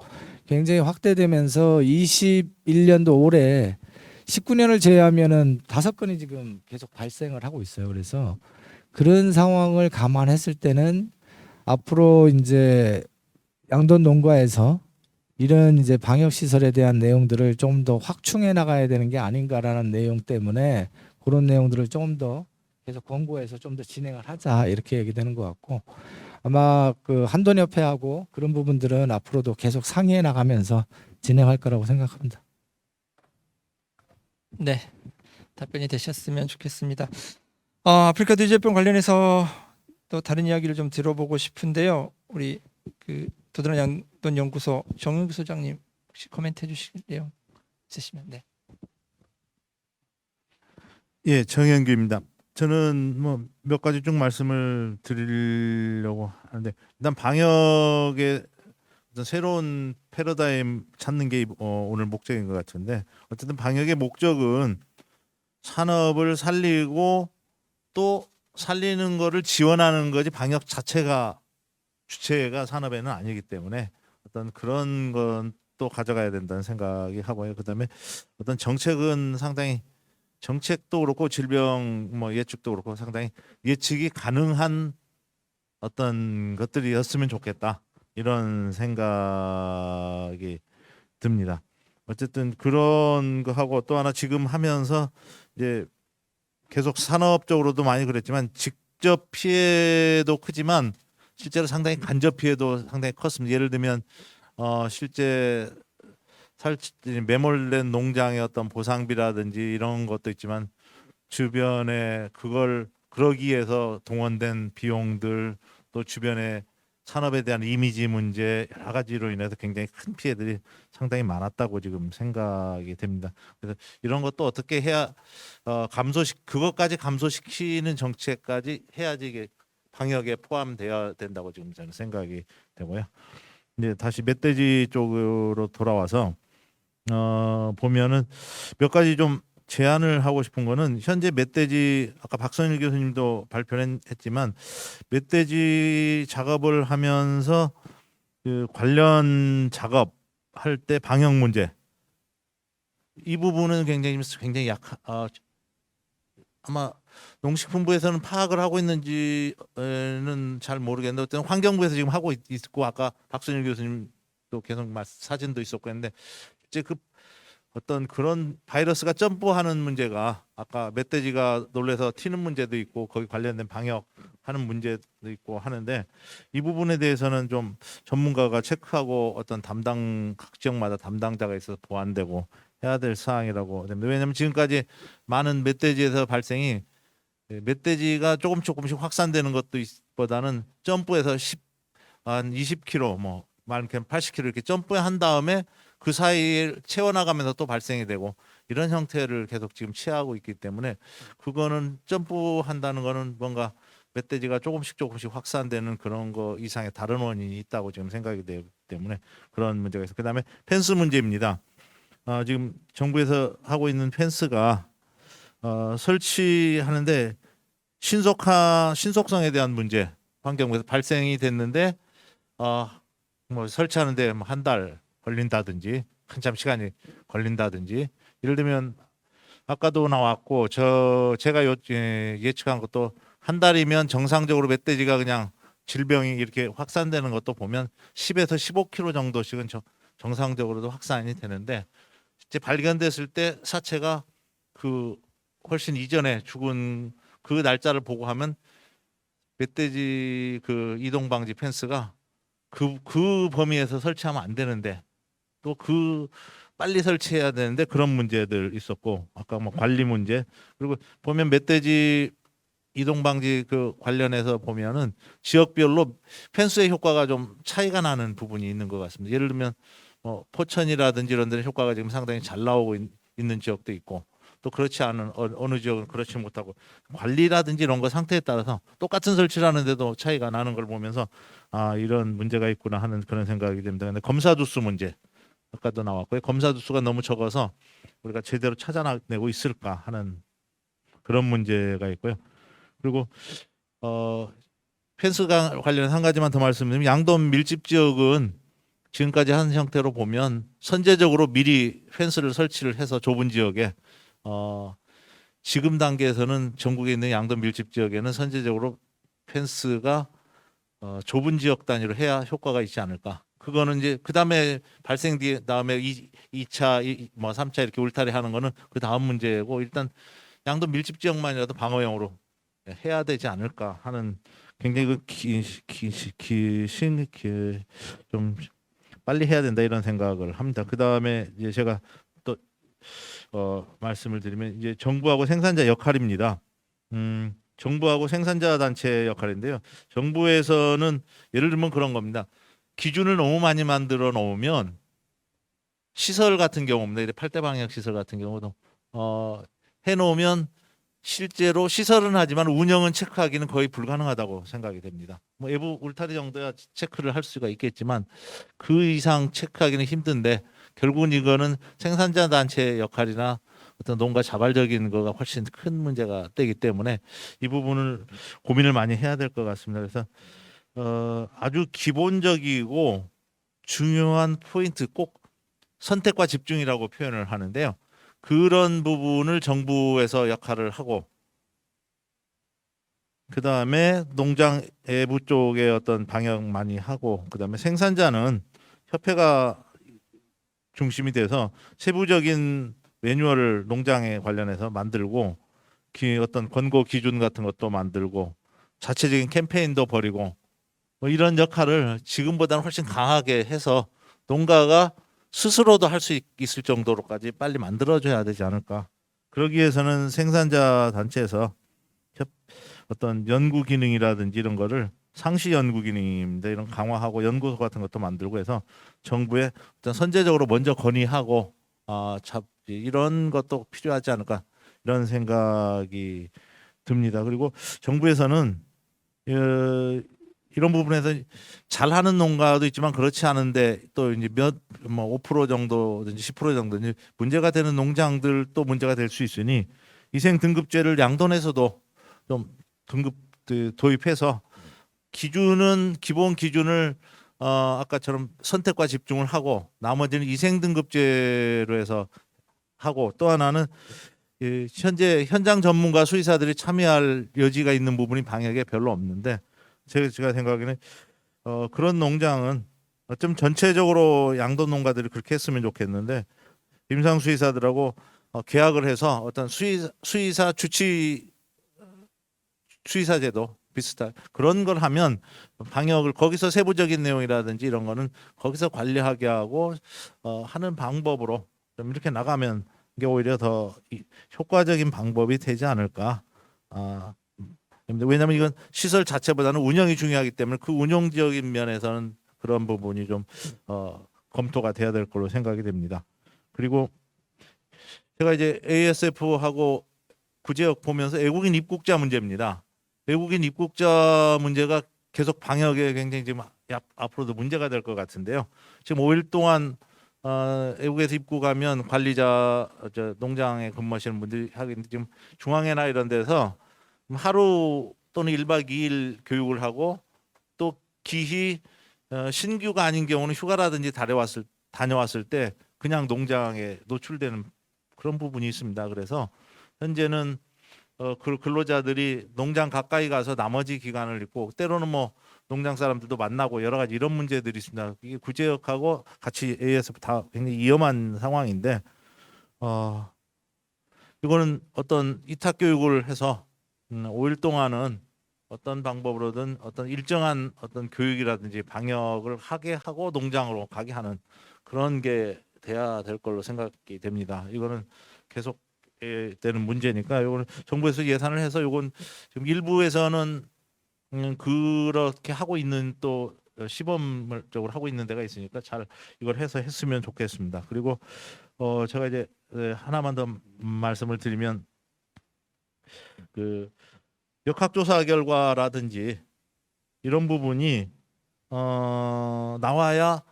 굉장히 확대되면서 21년도 올해 19년을 제외하면은 5건이 지금 계속 발생을 하고 있어요. 그래서 그런 상황을 감안했을 때는 앞으로 이제 양돈 농가에서 이런 이제 방역 시설에 대한 내용들을 좀 더 확충해 나가야 되는 게 아닌가라는 내용 때문에 그런 내용들을 좀 더 계속 권고해서 좀 더 진행을 하자 이렇게 얘기되는 것 같고 아마 그 한돈협회하고 그런 부분들은 앞으로도 계속 상의해 나가면서 진행할 거라고 생각합니다. 네, 답변이 되셨으면 좋겠습니다. 아프리카 돼지열병 관련해서 또 다른 이야기를 좀 들어보고 싶은데요. 우리 그 도드란 양돈 연구소 정윤구 소장님 혹시 코멘트 해주실 내용 있으시면. 네. 예, 정현규입니다. 저는 뭐 몇 가지 쭉 말씀을 드리려고 하는데, 일단 방역의 어떤 새로운 패러다임 찾는 게 오늘 목적인 것 같은데, 어쨌든 방역의 목적은 산업을 살리고 또 살리는 거를 지원하는 거지, 방역 자체가 주체가 산업에는 아니기 때문에 어떤 그런 건 또 가져가야 된다는 생각이 하고요. 그다음에 어떤 정책은 상당히, 정책도 그렇고 질병 뭐 예측도 그렇고 상당히 예측이 가능한 어떤 것들이었으면 좋겠다, 이런 생각이 듭니다. 어쨌든 그런 거 하고, 또 하나 지금 하면서 이제 계속 산업적으로도 많이 그랬지만 직접 피해도 크지만 실제로 상당히 간접 피해도 상당히 컸습니다. 예를 들면 실제 매몰된 농장의 어떤 보상비라든지 이런 것도 있지만, 주변에 그걸 그러기 위해서 동원된 비용들, 또 주변에 산업에 대한 이미지 문제, 여러 가지로 인해서 굉장히 큰 피해들이 상당히 많았다고 지금 생각이 됩니다. 그래서 이런 것도 어떻게 해야 그것까지 감소시키는 정책까지 해야지 이게 방역에 포함되어야 된다고 지금 저는 생각이 되고요. 이제 다시 멧돼지 쪽으로 돌아와서 보면은 몇 가지 좀 제안을 하고 싶은 거는, 현재 멧돼지, 아까 박선일 교수님도 발표를 했지만, 멧돼지 작업을 하면서 그 관련 작업 할 때 방역 문제, 이 부분은 굉장히 아마 농식품부에서는 파악을 하고 있는지는 잘 모르겠는데, 어쨌든 환경부에서 지금 하고 있고, 아까 박선일 교수님도 계속 사진도 있었고 했는데, 이제 그 어떤 그런 바이러스가 점프하는 문제가, 아까 멧돼지가 놀래서 튀는 문제도 있고 거기 관련된 방역하는 문제도 있고 하는데, 이 부분에 대해서는 좀 전문가가 체크하고 어떤 각 지역마다 담당자가 있어서 보완되고 해야 될 사항이라고 됩니다. 왜냐하면 지금까지 많은 멧돼지에서 발생이, 멧돼지가 조금씩 확산되는 것도 보다는 점프해서 한 20km, 뭐 많게는 80km 이렇게 점프한 다음에 그 사이에 채워나가면서 또 발생이 되고, 이런 형태를 계속 지금 취하고 있기 때문에, 그거는 점프한다는 거는 뭔가 멧돼지가 조금씩 확산되는 그런 거 이상의 다른 원인이 있다고 지금 생각이 되기 때문에 그런 문제가 있어요. 그다음에 펜스 문제입니다. 지금 정부에서 하고 있는 펜스가 설치하는데 신속성에 대한 문제, 환경부에서 발생이 됐는데 뭐 설치하는데 한 달 걸린다든지 한참 시간이 걸린다든지, 예를 들면 아까도 나왔고 제가 예측한 것도, 한 달이면 정상적으로 멧돼지가 그냥 질병이 이렇게 확산되는 것도 보면 10에서 15km 정도씩은 정상적으로도 확산이 되는데, 이제 발견됐을 때 사체가 그 훨씬 이전에 죽은 그 날짜를 보고 하면 멧돼지 그 이동 방지 펜스가 그 범위에서 설치하면 안 되는데, 또 빨리 설치해야 되는데 그런 문제들 있었고, 아까 뭐 관리 문제, 그리고 보면 멧돼지 이동 방지 그 관련해서 보면은 지역별로 펜스의 효과가 좀 차이가 나는 부분이 있는 것 같습니다. 예를 들면 포천이라든지 이런 데는 효과가 지금 상당히 잘 나오고 있는 지역도 있고, 또 그렇지 않은 어느 지역은 그렇지 못하고, 관리라든지 이런 거 상태에 따라서 똑같은 설치를 하는데도 차이가 나는 걸 보면서 이런 문제가 있구나 하는 그런 생각이 듭니다. 근데 검사 두수 문제, 아까도 나왔고요. 검사 두수가 너무 적어서 우리가 제대로 찾아내고 있을까 하는 그런 문제가 있고요. 그리고 펜스가 관련해서 한 가지만 더 말씀드리면, 양돈 밀집 지역은 지금까지 한 형태로 보면 선제적으로 미리 펜스를 설치를 해서 좁은 지역에, 지금 단계에서는 전국에 있는 양돈 밀집 지역에는 선제적으로 펜스가 좁은 지역 단위로 해야 효과가 있지 않을까. 그거는 이제 그 다음에 발생 뒤에 다음에 2차, 뭐 3차 이렇게 울타리 하는 거는 그 다음 문제고, 일단 양돈 밀집 지역만이라도 방어용으로 해야 되지 않을까 하는, 굉장히 좀 빨리 해야 된다 이런 생각을 합니다. 그 다음에 이제 제가 또 말씀을 드리면, 이제 정부하고 생산자 역할입니다. 정부하고 생산자 단체 역할인데요. 정부에서는 예를 들면 그런 겁니다. 기준을 너무 많이 만들어 놓으면 시설 같은 경우입니다. 이제 8대 방역 시설 같은 경우도 해놓으면 실제로 시설은 하지만 운영은 체크하기는 거의 불가능하다고 생각이 됩니다. 뭐 외부 울타리 정도야 체크를 할 수가 있겠지만 그 이상 체크하기는 힘든데 결국은 이거는 생산자 단체 역할이나 어떤 농가 자발적인 거가 훨씬 큰 문제가 되기 때문에 이 부분을 고민을 많이 해야 될 것 같습니다. 그래서 아주 기본적이고 중요한 포인트 꼭 선택과 집중이라고 표현을 하는데요. 그런 부분을 정부에서 역할을 하고 그다음에 농장 외부 쪽에 어떤 방역 많이 하고 그다음에 생산자는 협회가 중심이 돼서 세부적인 매뉴얼을 농장에 관련해서 만들고 어떤 권고 기준 같은 것도 만들고 자체적인 캠페인도 벌이고 뭐 이런 역할을 지금보다는 훨씬 강하게 해서 농가가 스스로도 할 수 있을 정도로까지 빨리 만들어줘야 되지 않을까. 그러기 위해서는 생산자 단체에서 어떤 연구 기능이라든지 이런 거를 상시 연구 기능인데 이런 강화하고 연구소 같은 것도 만들고 해서 정부에 어떤 선제적으로 먼저 건의하고 이런 것도 필요하지 않을까 이런 생각이 듭니다. 그리고 정부에서는 이런 부분에서 잘하는 농가도 있지만 그렇지 않은데 또 이제 뭐 5% 정도든지 10% 정도든지 문제가 되는 농장들도 문제가 될 수 있으니 위생 등급제를 양돈에서도 좀 등급 도입해서 기준은 기본 기준을 아까처럼 선택과 집중을 하고 나머지는 위생 등급제로 해서 하고 또 하나는 현재 현장 전문가 수의사들이 참여할 여지가 있는 부분이 방역에 별로 없는데 제가 생각하기에는 그런 농장은 좀 전체적으로 양돈 농가들이 그렇게 했으면 좋겠는데 임상 수의사들하고 계약을 해서 어떤 수의사 주치 수의사 제도 비슷한 그런 걸 하면 방역을 거기서 세부적인 내용이라든지 이런 거는 거기서 관리하게 하고 하는 방법으로 좀 이렇게 나가면 이게 오히려 더 효과적인 방법이 되지 않을까. 왜냐하면 이건 시설 자체보다는 운영이 중요하기 때문에 그 운영적인 면에서는 그런 부분이 좀 검토가 돼야 될 걸로 생각이 됩니다. 그리고 제가 이제 ASF하고 구제역 보면서 외국인 입국자 문제입니다. 외국인 입국자 문제가 계속 방역에 굉장히 지금 앞으로도 문제가 될 것 같은데요. 지금 5일 동안 외국에서 입국하면 관리자 농장에 근무하시는 분들이 하긴 지금 중앙회나 이런 데서 하루 또는 1박 2일 교육을 하고 또 기히 신규가 아닌 경우는 휴가라든지 다녀왔을 때 그냥 농장에 노출되는 그런 부분이 있습니다. 그래서 현재는 근로자들이 농장 가까이 가서 나머지 기간을 있고 때로는 뭐 농장 사람들도 만나고 여러 가지 이런 문제들이 있습니다. 이게 구제역하고 같이 ASF 다 굉장히 위험한 상황인데 이거는 어떤 위탁 교육을 해서 5일 동안은 어떤 방법으로든 어떤 일정한 어떤 교육이라든지 방역을 하게 하고 농장으로 가게 하는 그런 게 돼야 될 걸로 생각이 됩니다. 이거는 계속 되는 문제니까 이거는 정부에서 예산을 해서 이건 지금 일부에서는 그렇게 하고 있는 또 시범적으로 하고 있는 데가 있으니까 잘 이걸 해서 했으면 좋겠습니다. 그리고 제가 이제 하나만 더 말씀을 드리면 그 역학조사 결과라든지 이런 부분이 나와야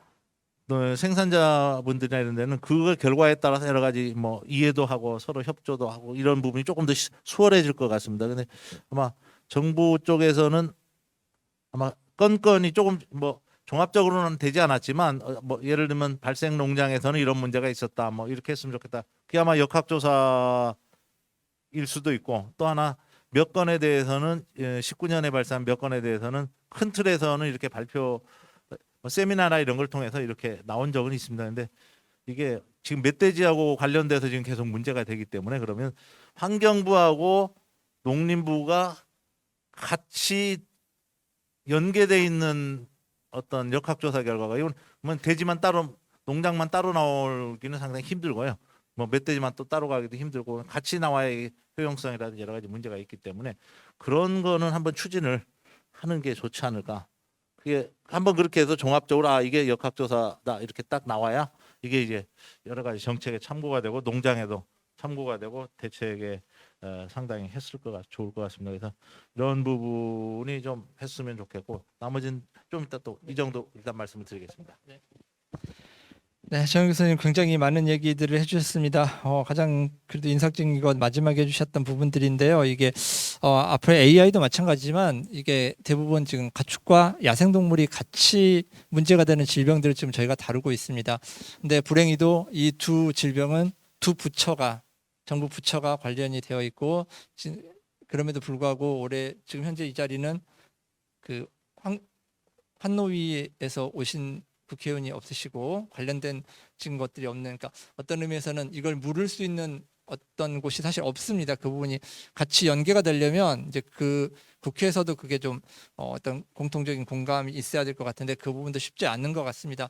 생산자분들이나 이런 데는 그 결과에 따라서 여러 가지 뭐 이해도 하고 서로 협조도 하고 이런 부분이 조금 더 수월해질 것 같습니다. 근데 아마 정부 쪽에서는 아마 건건이 조금 뭐 종합적으로는 되지 않았지만 뭐 예를 들면 발생 농장에서는 이런 문제가 있었다 뭐 이렇게 했으면 좋겠다. 그게 아마 역학조사일 수도 있고 또 하나 몇 건에 대해서는 19년에 발생한 몇 건에 대해서는 큰 틀에서는 이렇게 발표 세미나나 이런 걸 통해서 이렇게 나온 적은 있습니다. 근데 이게 지금 멧돼지하고 관련돼서 지금 계속 문제가 되기 때문에 그러면 환경부하고 농림부가 같이 연계돼 있는 어떤 역학조사 결과가 이건 뭐 돼지만 따로 농장만 따로 나오기는 상당히 힘들고요. 뭐 멧돼지만 또 따로 가기도 힘들고 같이 나와야 효용성이라든지 여러 가지 문제가 있기 때문에 그런 거는 한번 추진을 하는 게 좋지 않을까. 그게 한번 그렇게 해서 종합적으로 이게 역학조사다 이렇게 딱 나와야 이게 이제 여러 가지 정책에 참고가 되고 농장에도 참고가 되고 대책에 상당히 좋을 것 같습니다. 그래서 이런 부분이 좀 했으면 좋겠고 나머지는 좀 이따 또 이 정도 일단 말씀을 드리겠습니다. 네, 정 교수님 굉장히 많은 얘기들을 해주셨습니다. 가장 그래도 인상적인 건 마지막에 해주셨던 부분들인데요. 이게 앞으로 AI도 마찬가지지만 이게 대부분 지금 가축과 야생동물이 같이 문제가 되는 질병들을 지금 저희가 다루고 있습니다. 근데 불행히도 이 두 질병은 두 부처가 정부 부처가 관련이 되어 있고 그럼에도 불구하고 올해 지금 현재 이 자리는 그 환노위에서 오신 국회의원이 없으시고 관련된 지금 것들이 없는, 그러니까 어떤 의미에서는 이걸 물을 수 있는 어떤 곳이 사실 없습니다. 그 부분이 같이 연계가 되려면 이제 그 국회에서도 그게 좀 어떤 공통적인 공감이 있어야 될 것 같은데 그 부분도 쉽지 않은 것 같습니다.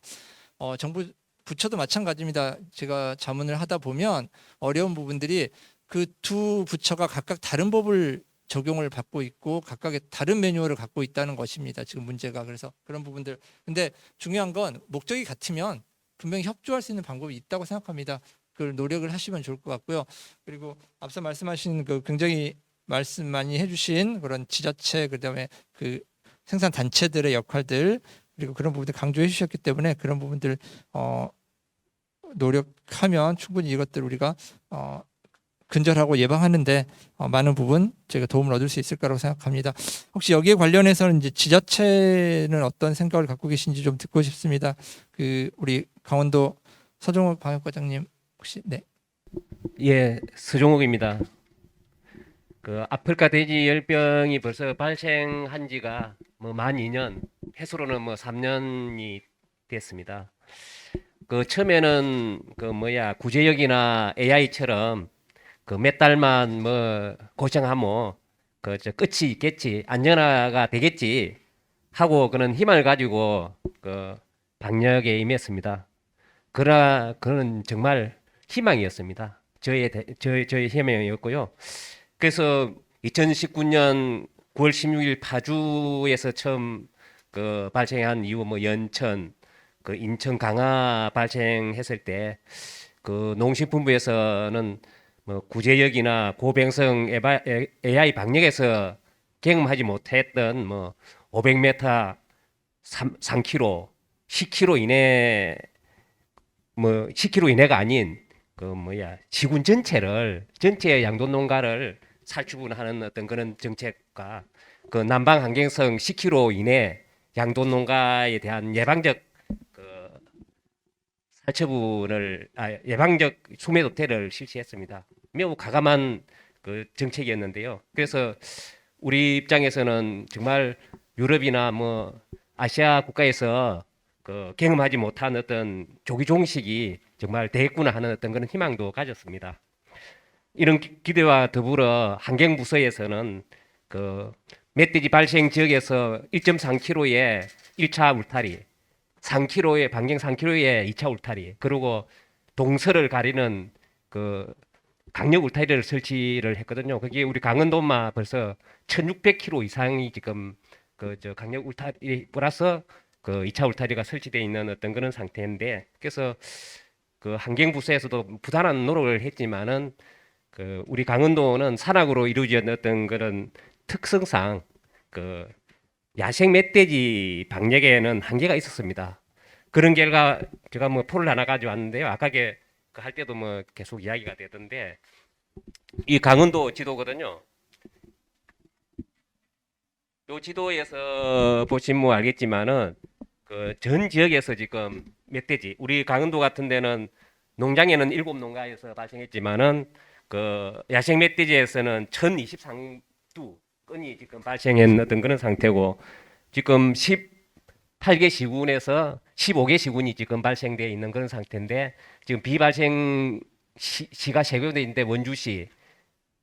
정부 부처도 마찬가지입니다. 제가 자문을 하다 보면 어려운 부분들이 그 두 부처가 각각 다른 법을 적용을 받고 있고 각각의 다른 매뉴얼을 갖고 있다는 것입니다. 지금 문제가. 그래서 그런 부분들. 근데 중요한 건 목적이 같으면 분명히 협조할 수 있는 방법이 있다고 생각합니다. 그걸 노력을 하시면 좋을 것 같고요. 그리고 앞서 말씀하신 그 굉장히 말씀 많이 해주신 그런 지자체 그다음에 그 생산 단체들의 역할들 그리고 그런 부분들 강조해 주셨기 때문에 그런 부분들 노력하면 충분히 이것들 우리가 근절하고 예방하는데 많은 부분 제가 도움을 얻을 수 있을 거라고 생각합니다. 혹시 여기에 관련해서는 이제 지자체는 어떤 생각을 갖고 계신지 좀 듣고 싶습니다. 그 우리 강원도 서종욱 방역과장님 혹시 네. 예, 서종욱입니다. 그 아프리카 돼지 열병이 벌써 발생한 지가 만 2년, 해수로는 3년이 됐습니다. 그 처음에는 구제역이나 AI처럼 그 몇 달만 고생하면 끝이 있겠지, 안전화가 되겠지 하고 그런 희망을 가지고 그 방역에 임했습니다. 그러나 그는 정말 희망이었습니다. 저의 희망이었고요. 그래서 2019년 9월 16일 파주에서 처음 그 발생한 이후 연천, 그 인천 강화 발생했을 때 그 농식품부에서는 구제역이나 고병성 AI 방역에서 경험하지 못했던 500m, 3km, 10km 이내 10km 이내가 아닌 지군 전체 양돈 농가를 살충하는 어떤 그런 정책과 그 난방 환경성 10km 이내 양돈 농가에 대한 예방적 예방적 수매 도태를 실시했습니다. 매우 가감한 그 정책이었는데요. 그래서 우리 입장에서는 정말 유럽이나 아시아 국가에서 그 경험하지 못한 어떤 조기 종식이 정말 되겠구나 하는 어떤 그런 희망도 가졌습니다. 이런 기대와 더불어 환경부서에서는 그 멧돼지 발생 지역에서 1.3km의 1차 울타리, 3km의 반경 3km의 2차 울타리, 그리고 동서를 가리는 그 강력 울타리를 설치를 했거든요. 그게 우리 강원도만 벌써 1,600km 이상이 지금 강력 울타리 플러스 그 2차 울타리가 설치되어 있는 어떤 그런 상태인데, 그래서 그 환경부서에서도 부단한 노력을 했지만은 그 우리 강원도는 산악으로 이루어진 어떤 그런 특성상 그 야생 멧돼지 방역에는 한계가 있었습니다. 그런 결과 제가 표를 하나 가져왔는데요. 아까 할 때도 계속 이야기가 되던데, 이 강원도 지도거든요. 이 지도에서 보시면 알겠지만은 그 전 지역에서 지금 멧돼지, 우리 강원도 같은 데는 농장에는 7농가에서 발생했지만은 그 야생 멧돼지에서는 1,023두 건이 지금 발생했던 그런 상태고, 지금 18개 시군에서 15개 시군이 지금 발생되어 있는 그런 상태인데, 지금 비발생 시가 3군데 있는데 원주시,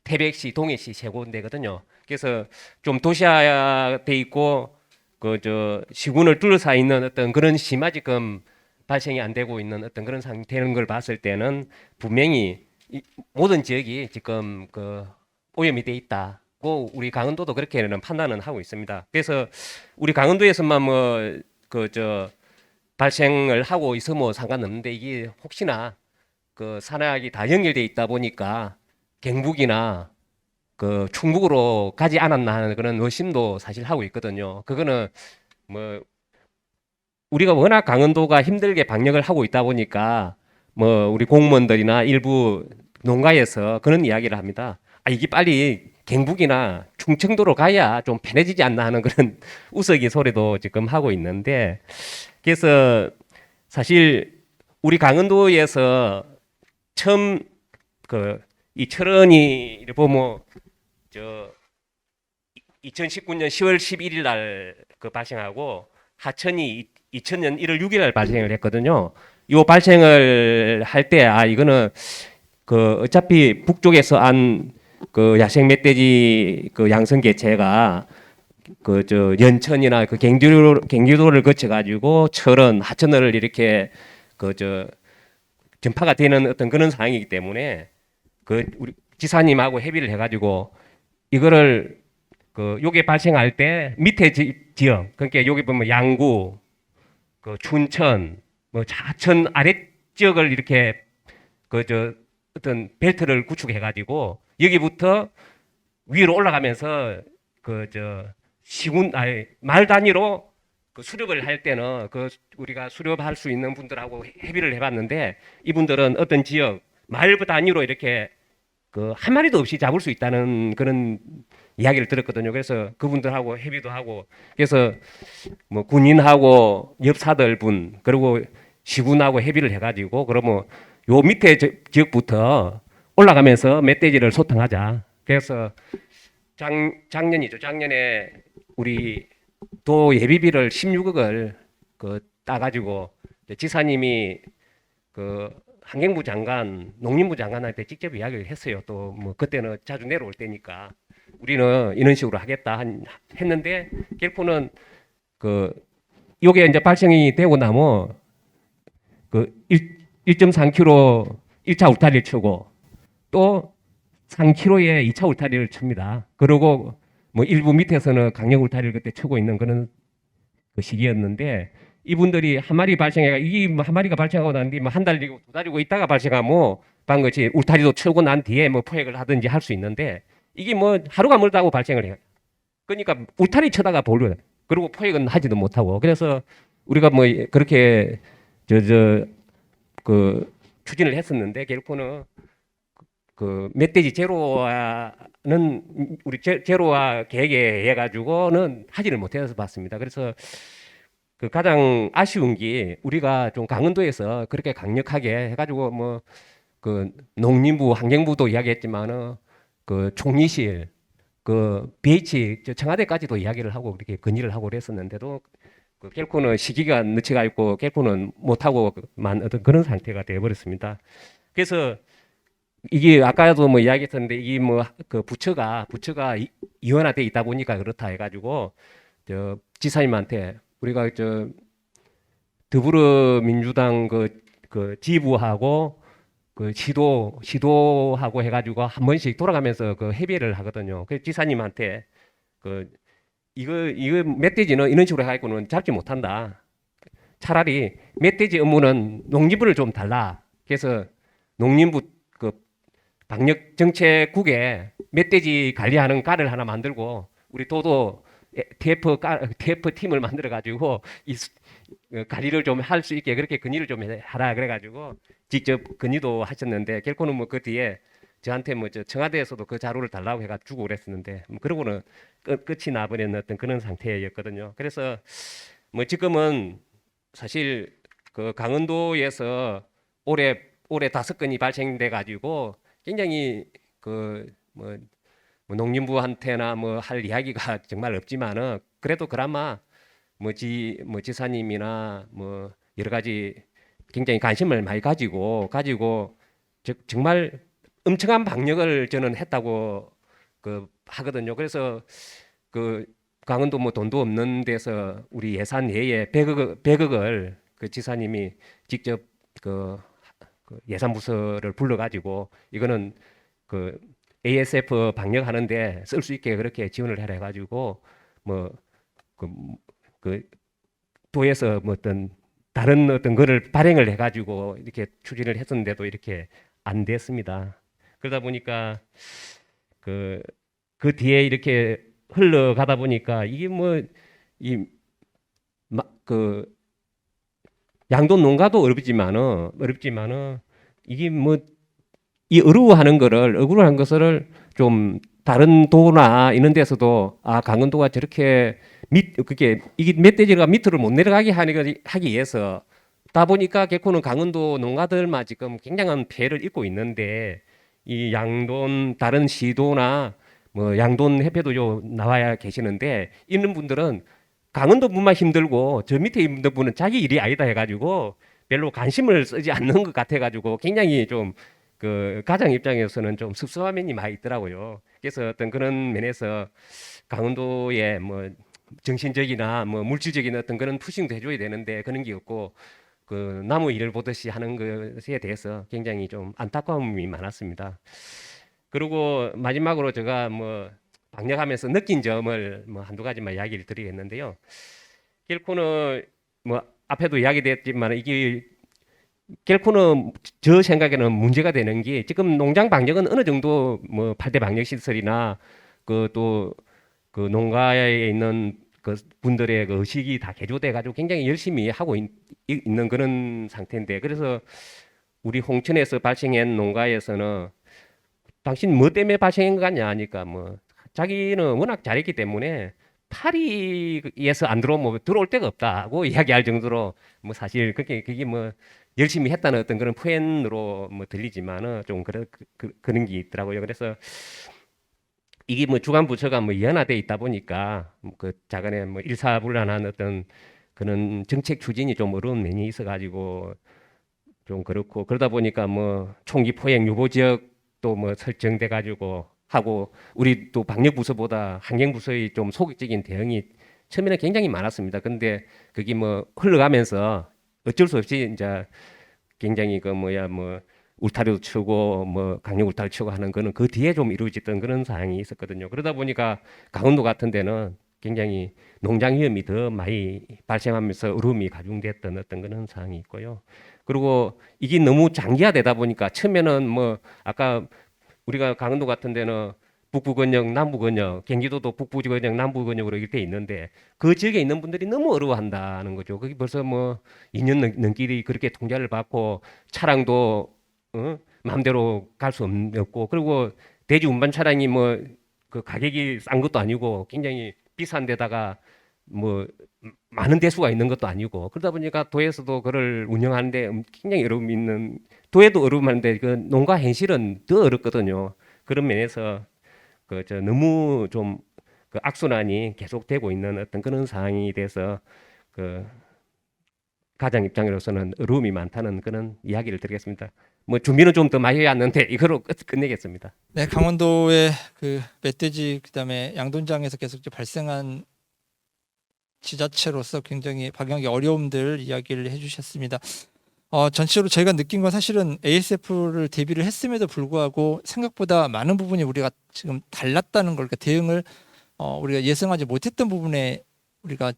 태백시, 동해시 3군데거든요. 그래서 좀 도시화돼 있고 시군을 둘러싸여 있는 어떤 그런 심화 지금 발생이 안 되고 있는 어떤 그런 상태인 걸 봤을 때는 분명히 모든 지역이 지금 오염이 돼 있다고 우리 강원도도 그렇게는 판단은 하고 있습니다. 그래서 우리 강원도에서만 발생을 하고 있으면 상관없는데 이게 혹시나 그 산악이 다 연결돼 있다 보니까 경북이나 그 충북으로 가지 않았나 하는 그런 의심도 사실 하고 있거든요. 그거는 뭐 우리가 워낙 강원도가 힘들게 방역을 하고 있다 보니까 뭐 우리 공무원들이나 일부 농가에서 그런 이야기를 합니다. 아, 이게 빨리 경북이나 충청도로 가야 좀 편해지지 않나 하는 그런 우스갯 소리도 지금 하고 있는데, 그래서 사실 우리 강원도에서 처음 그 이 철원이 보면 저 2019년 10월 11일 날 그 발생하고 하천이 2000년 1월 6일 날 발생을 했거든요. 요 발생을 할 때 아 이거는 그 어차피 북쪽에서 안 그 야생 멧돼지 그 양성 개체가 그 저 연천이나 그 경기도를 거쳐 가지고 철원 하천을 이렇게 그 저 전파가 되는 어떤 그런 상황이기 때문에 그 우리 지사님하고 협의를 해가지고 이거를 그 요게 발생할 때 밑에 지역 그러니까 여기 보면 양구, 그 춘천, 뭐 하천 아래 지역을 이렇게 그 저 어떤 벨트를 구축해가지고 여기부터 위로 올라가면서 그 저 시군 아니 말 단위로 그 수렵을 할 때는 그 우리가 수렵할 수 있는 분들하고 협의를 해봤는데 이분들은 어떤 지역 말 단위로 이렇게 그 한 마리도 없이 잡을 수 있다는 그런 이야기를 들었거든요. 그래서 그분들하고 협의도 하고 그래서 뭐 군인하고 옆사들 분 그리고 시군하고 협의를 해가지고 그러면 요 밑에 지역부터 올라가면서 멧돼지를 소탕하자. 그래서 작년이죠. 작년에 우리 도 예비비를 16억을 그 따가지고 지사님이 그 환경부 장관, 농림부 장관한테 직접 이야기를 했어요. 또 뭐 그때는 자주 내려올 때니까 우리는 이런 식으로 하겠다 했는데 결국은 그 요게 이제 발생이 되고 나면 그 1.3km 1차 울타리를 치고 또 3km에 2차 울타리를 칩니다. 그리고 뭐 일부 밑에서는 강력 울타리를 그때 치고 있는 그런 그 시기였는데 이분들이 한 마리 발생해가 이게 뭐 한 마리가 발생하고 난 뒤 뭐 한 달이고 두 달이고 있다가 발생하면 방금 같이 울타리도 치고 난 뒤에 뭐 포획을 하든지 할 수 있는데 이게 뭐 하루가 멀다고 발생을 해요. 그러니까 울타리 쳐다가 보려 그리고 포획은 하지도 못하고 그래서 우리가 뭐 그렇게 그 추진을 했었는데 결국은 그 멧돼지 제로화는 우리 제로화 계획에 해가지고는 하지를 못해서 봤습니다. 그래서 그 가장 아쉬운 게 우리가 좀 강원도에서 그렇게 강력하게 해가지고 뭐 그 농림부 환경부도 이야기했지만은 그 총리실 그 BH 청와대까지도 이야기를 하고 그렇게 건의를 하고 그랬었는데도 그 결코는 시기가 늦춰가 있고 결코는 못하고만 어떤 그런 상태가 되어버렸습니다. 그래서 이게 아까도 뭐 이야기했었는데 이게 뭐 그 부처가 이원화돼 있다 보니까 그렇다 해가지고 저 지사님한테 우리가 저 더불어민주당 그 지부하고 그 시도하고 해가지고 한 번씩 돌아가면서 그 협의를 하거든요. 그 지사님한테 그 이거 멧돼지는 이런 식으로 해가지고는 잡지 못한다. 차라리 멧돼지 업무는 농림부를 좀 달라. 그래서 농림부 그 방역 정책국에 멧돼지 관리하는 과를 하나 만들고 우리 도도 TF 팀을 만들어 가지고 이 관리를 좀 할 수 있게 그렇게 건의를 좀 하라 그래 가지고 직접 건의도 하셨는데 결국은 뭐 그 뒤에 저한테 뭐 저 청와대에서도 그 자료를 달라고 해가 주고 그랬었는데 뭐 그러고는 끝이 나버린 어떤 그런 상태였거든요. 그래서 뭐 지금은 사실 그 강원도에서 올해 5건이 발생돼 가지고 굉장히 그 뭐 농림부한테나 뭐 할 이야기가 정말 없지만은 그래도 그나마 뭐 지사님이나 뭐 여러 가지 굉장히 관심을 많이 가지고 정말 엄청난 방역을 저는 했다고 그 하거든요. 그래서 그 강원도 뭐 돈도 없는 데서 우리 예산 외에 100억을 그 지사님이 직접 그 예산 부서를 불러 가지고 이거는 그 ASF 방역하는데 쓸 수 있게 그렇게 지원을 해라 해가지고 뭐 그 도에서 뭐 어떤 다른 어떤 거를 발행을 해가지고 이렇게 추진을 했었는데도 이렇게 안 됐습니다. 그러다 보니까 그 뒤에 이렇게 흘러가다 보니까 이게 뭐 그 양돈 농가도 어렵지만은 이게 뭐 이 어려워하는 것을 좀 다른 도나 이런 데서도 강원도가 저렇게 그게 이게 멧돼지가 밑으로 못 내려가게 하기 위해서 다 보니까 개코는 강원도 농가들만 지금 굉장한 피해를 입고 있는데 이 양돈 다른 시도나 뭐 양돈 협회도 나와야 계시는데 있는 분들은 강원도뿐만 힘들고 저 밑에 있는 분은 자기 일이 아니다 해가지고 별로 관심을 쓰지 않는 것 같아가지고 굉장히 좀 그 가장 입장에서는 좀 섭섭한 면이 많이 있더라고요. 그래서 어떤 그런 면에서 강원도의 뭐 정신적이나 뭐 물질적인 어떤 그런 푸싱도 해줘야 되는데 그런 게 없고 그 나무 일을 보듯이 하는 것에 대해서 굉장히 좀 안타까움이 많았습니다. 그리고 마지막으로 제가 뭐 방역하면서 느낀 점을 뭐 한두 가지만 이야기를 드리겠는데요. 결코는 뭐 앞에도 이야기됐지만 이게 결코는 저 생각에는 문제가 되는 게 지금 농장 방역은 어느 정도 뭐 8대 방역 시설이나 그 또 그 농가에 있는 그 분들의 그 의식이 다 개조돼 가지고 굉장히 열심히 하고 있는 그런 상태인데 그래서 우리 홍천에서 발생한 농가에서는 당신 뭐 때문에 발생한 거 같냐 하니까 뭐 자기는 워낙 잘했기 때문에 파리에서 안 들어오면 뭐 들어올 데가 없다고 이야기할 정도로 뭐 사실 그게 뭐 열심히 했다는 어떤 그런 표현으로 뭐 들리지만은 좀 그런 게 있더라고요. 그래서 이게 뭐 주간 부처가 뭐 연화돼 있다 보니까 그 자간에 뭐 일사불란한 어떤 그런 정책 추진이 좀 어려운 면이 있어가지고 좀 그렇고 그러다 보니까 뭐 총기 포획 유보 지역도 뭐 설정돼 가지고 하고 우리 또 방역 부서보다 환경 부서의 좀 소극적인 대응이 처음에는 굉장히 많았습니다. 근데 그게 뭐 흘러가면서 어쩔 수 없이 이제 굉장히 뭐 울타리도 치고 뭐 강력 울타리 치고 하는 거는 그 뒤에 좀 이루어졌던 그런 사항이 있었거든요. 그러다 보니까 강원도 같은 데는 굉장히 농장 위험이 더 많이 발생하면서 어려움이 가중됐던 어떤 그런 사항이 있고요. 그리고 이게 너무 장기화되다 보니까 처음에는 뭐 아까 우리가 강원도 같은 데는 북부권역, 남부권역, 경기도도 북부권역, 남부권역으로 이렇게 있는데 그 지역에 있는 분들이 너무 어려워한다는 거죠. 그게 벌써 뭐 2년 넘게 그렇게 통제를 받고 차량도 마음대로 갈 수 없고 그리고 대지 운반 차량이 뭐 그 가격이 싼 것도 아니고 굉장히 비싼 데다가 뭐 많은 대수가 있는 것도 아니고 그러다 보니까 도에서도 그걸 운영하는데 굉장히 어려움이 있는 도에도 어려움하는데 그 농가 현실은 더 어렵거든요. 그런 면에서 너무 좀 그 악순환이 계속되고 있는 어떤 그런 상황이 돼서 그 가장 입장으로서는 어려움이 많다는 그런 이야기를 드리겠습니다. 뭐 준비는 좀 더 많이 해왔는데 이거로 끝내겠습니다. 네, 강원도의 그 멧돼지 그다음에 양돈장에서 계속 이제 발생한 지자체로서 굉장히 방역의 어려움들 이야기를 해주셨습니다. 전체적으로 저희가 느낀 건 사실은 ASF를 대비를 했음에도 불구하고 생각보다 많은 부분이 우리가 지금 달랐다는 걸, 그러니까 대응을 우리가 예상하지 못했던 부분에 우리가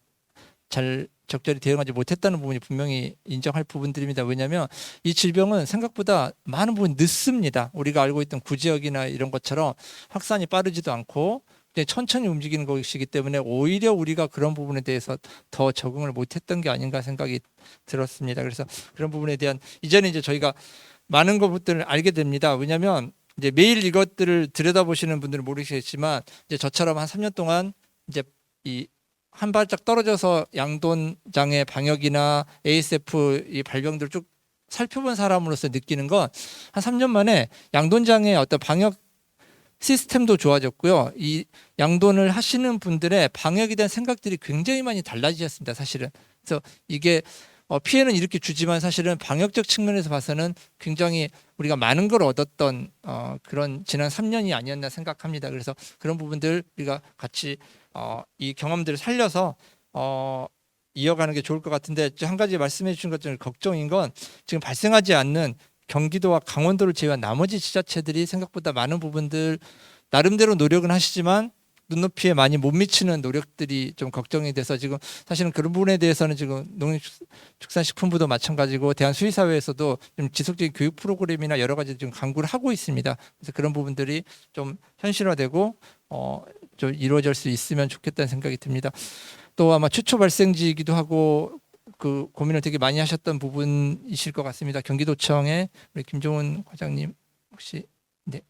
잘 적절히 대응하지 못했다는 부분이 분명히 인정할 부분들입니다. 왜냐하면 이 질병은 생각보다 많은 부분 늦습니다. 우리가 알고 있던 구지역이나 이런 것처럼 확산이 빠르지도 않고 천천히 움직이는 것이기 때문에 오히려 우리가 그런 부분에 대해서 더 적응을 못했던 게 아닌가 생각이 들었습니다. 그래서 그런 부분에 대한 이제는 이제 저희가 많은 것들을 알게 됩니다. 왜냐하면 이제 매일 이것들을 들여다보시는 분들은 모르시겠지만 이제 저처럼 한 3년 동안 이제 이 한 발짝 떨어져서 양돈장의 방역이나 ASF 이 발병들 쭉 살펴본 사람으로서 느끼는 건 한 3년 만에 양돈장의 어떤 방역 시스템도 좋아졌고요. 이 양돈을 하시는 분들의 방역에 대한 생각들이 굉장히 많이 달라지셨습니다. 사실은. 그래서 이게 피해는 이렇게 주지만 사실은 방역적 측면에서 봐서는 굉장히 우리가 많은 걸 얻었던 그런 지난 3년이 아니었나 생각합니다. 그래서 그런 부분들 우리가 같이 이 경험들을 살려서 이어가는 게 좋을 것 같은데 한 가지 말씀해 주신 것처럼 걱정인 건 지금 발생하지 않는 경기도와 강원도를 제외한 나머지 지자체들이 생각보다 많은 부분들 나름대로 노력은 하시지만 눈높이에 많이 못 미치는 노력들이 좀 걱정이 돼서 지금 사실은 그런 부분에 대해서는 지금 농림축산식품부도 마찬가지고 대한수의사회에서도 좀 지속적인 교육 프로그램이나 여러 가지 좀 강구를 하고 있습니다. 그래서 그런 부분들이 좀 현실화되고 좀 이루어질 수 있으면 좋겠다는 생각이 듭니다. 또 아마 최초 발생지이기도 하고 그 고민을 되게 많이 하셨던 부분이실 것 같습니다. 경기도청의 우리 김종훈 과장님 혹시 네,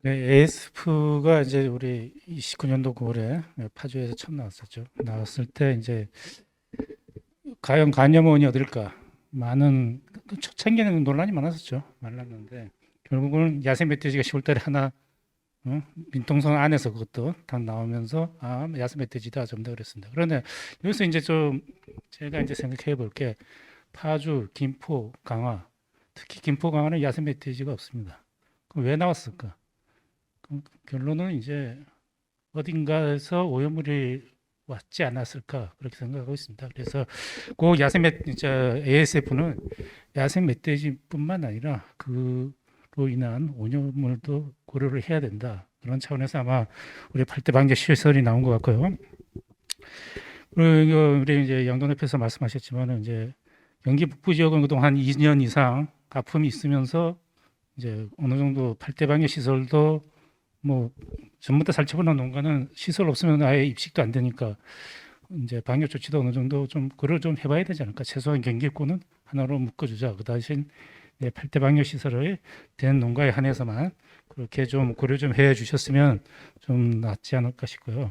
ASF가 이제 우리 29년도 9월에 파주에서 처음 나왔었죠. 나왔을 때 이제 과연 간염원이 어딜까? 많은 초창기에는 논란이 많았었죠. 많았는데 결국은 야생 멧돼지가 10월달에 하나 민통성 안에서 그것도 다 나오면서 야생 멧돼지다 좀 더 그랬습니다. 그런데 여기서 이제 좀 제가 이제 생각해 볼 게 파주, 김포, 강화, 특히 김포, 강화는 야생 멧돼지가 없습니다. 그럼 왜 나왔을까? 그럼 결론은 이제 어딘가에서 오염물이 왔지 않았을까 그렇게 생각하고 있습니다. 그래서 그 ASF는 야생 멧돼지뿐만 아니라 그로 인한 오염물도 고려를 해야 된다. 그런 차원에서 아마 우리 8대 방제 시설이 나온 것 같고요. 그리고 우리 이제 양동대표에서 말씀하셨지만은 이제 경기 북부 지역은 그동안 한 2년 이상 가품이 있으면서 이제 어느 정도 8대 방제 시설도 뭐 전부 다 살처분한 농가는 시설 없으면 아예 입식도 안 되니까 이제 방역 조치도 어느 정도 좀 그걸 좀 해봐야 되지 않을까. 최소한 경기권은 하나로 묶어주자. 그 대신 8대 방역 시설을 된 농가에 한해서만 그렇게 좀 고려 좀 해 주셨으면 좀 낫지 않을까 싶고요.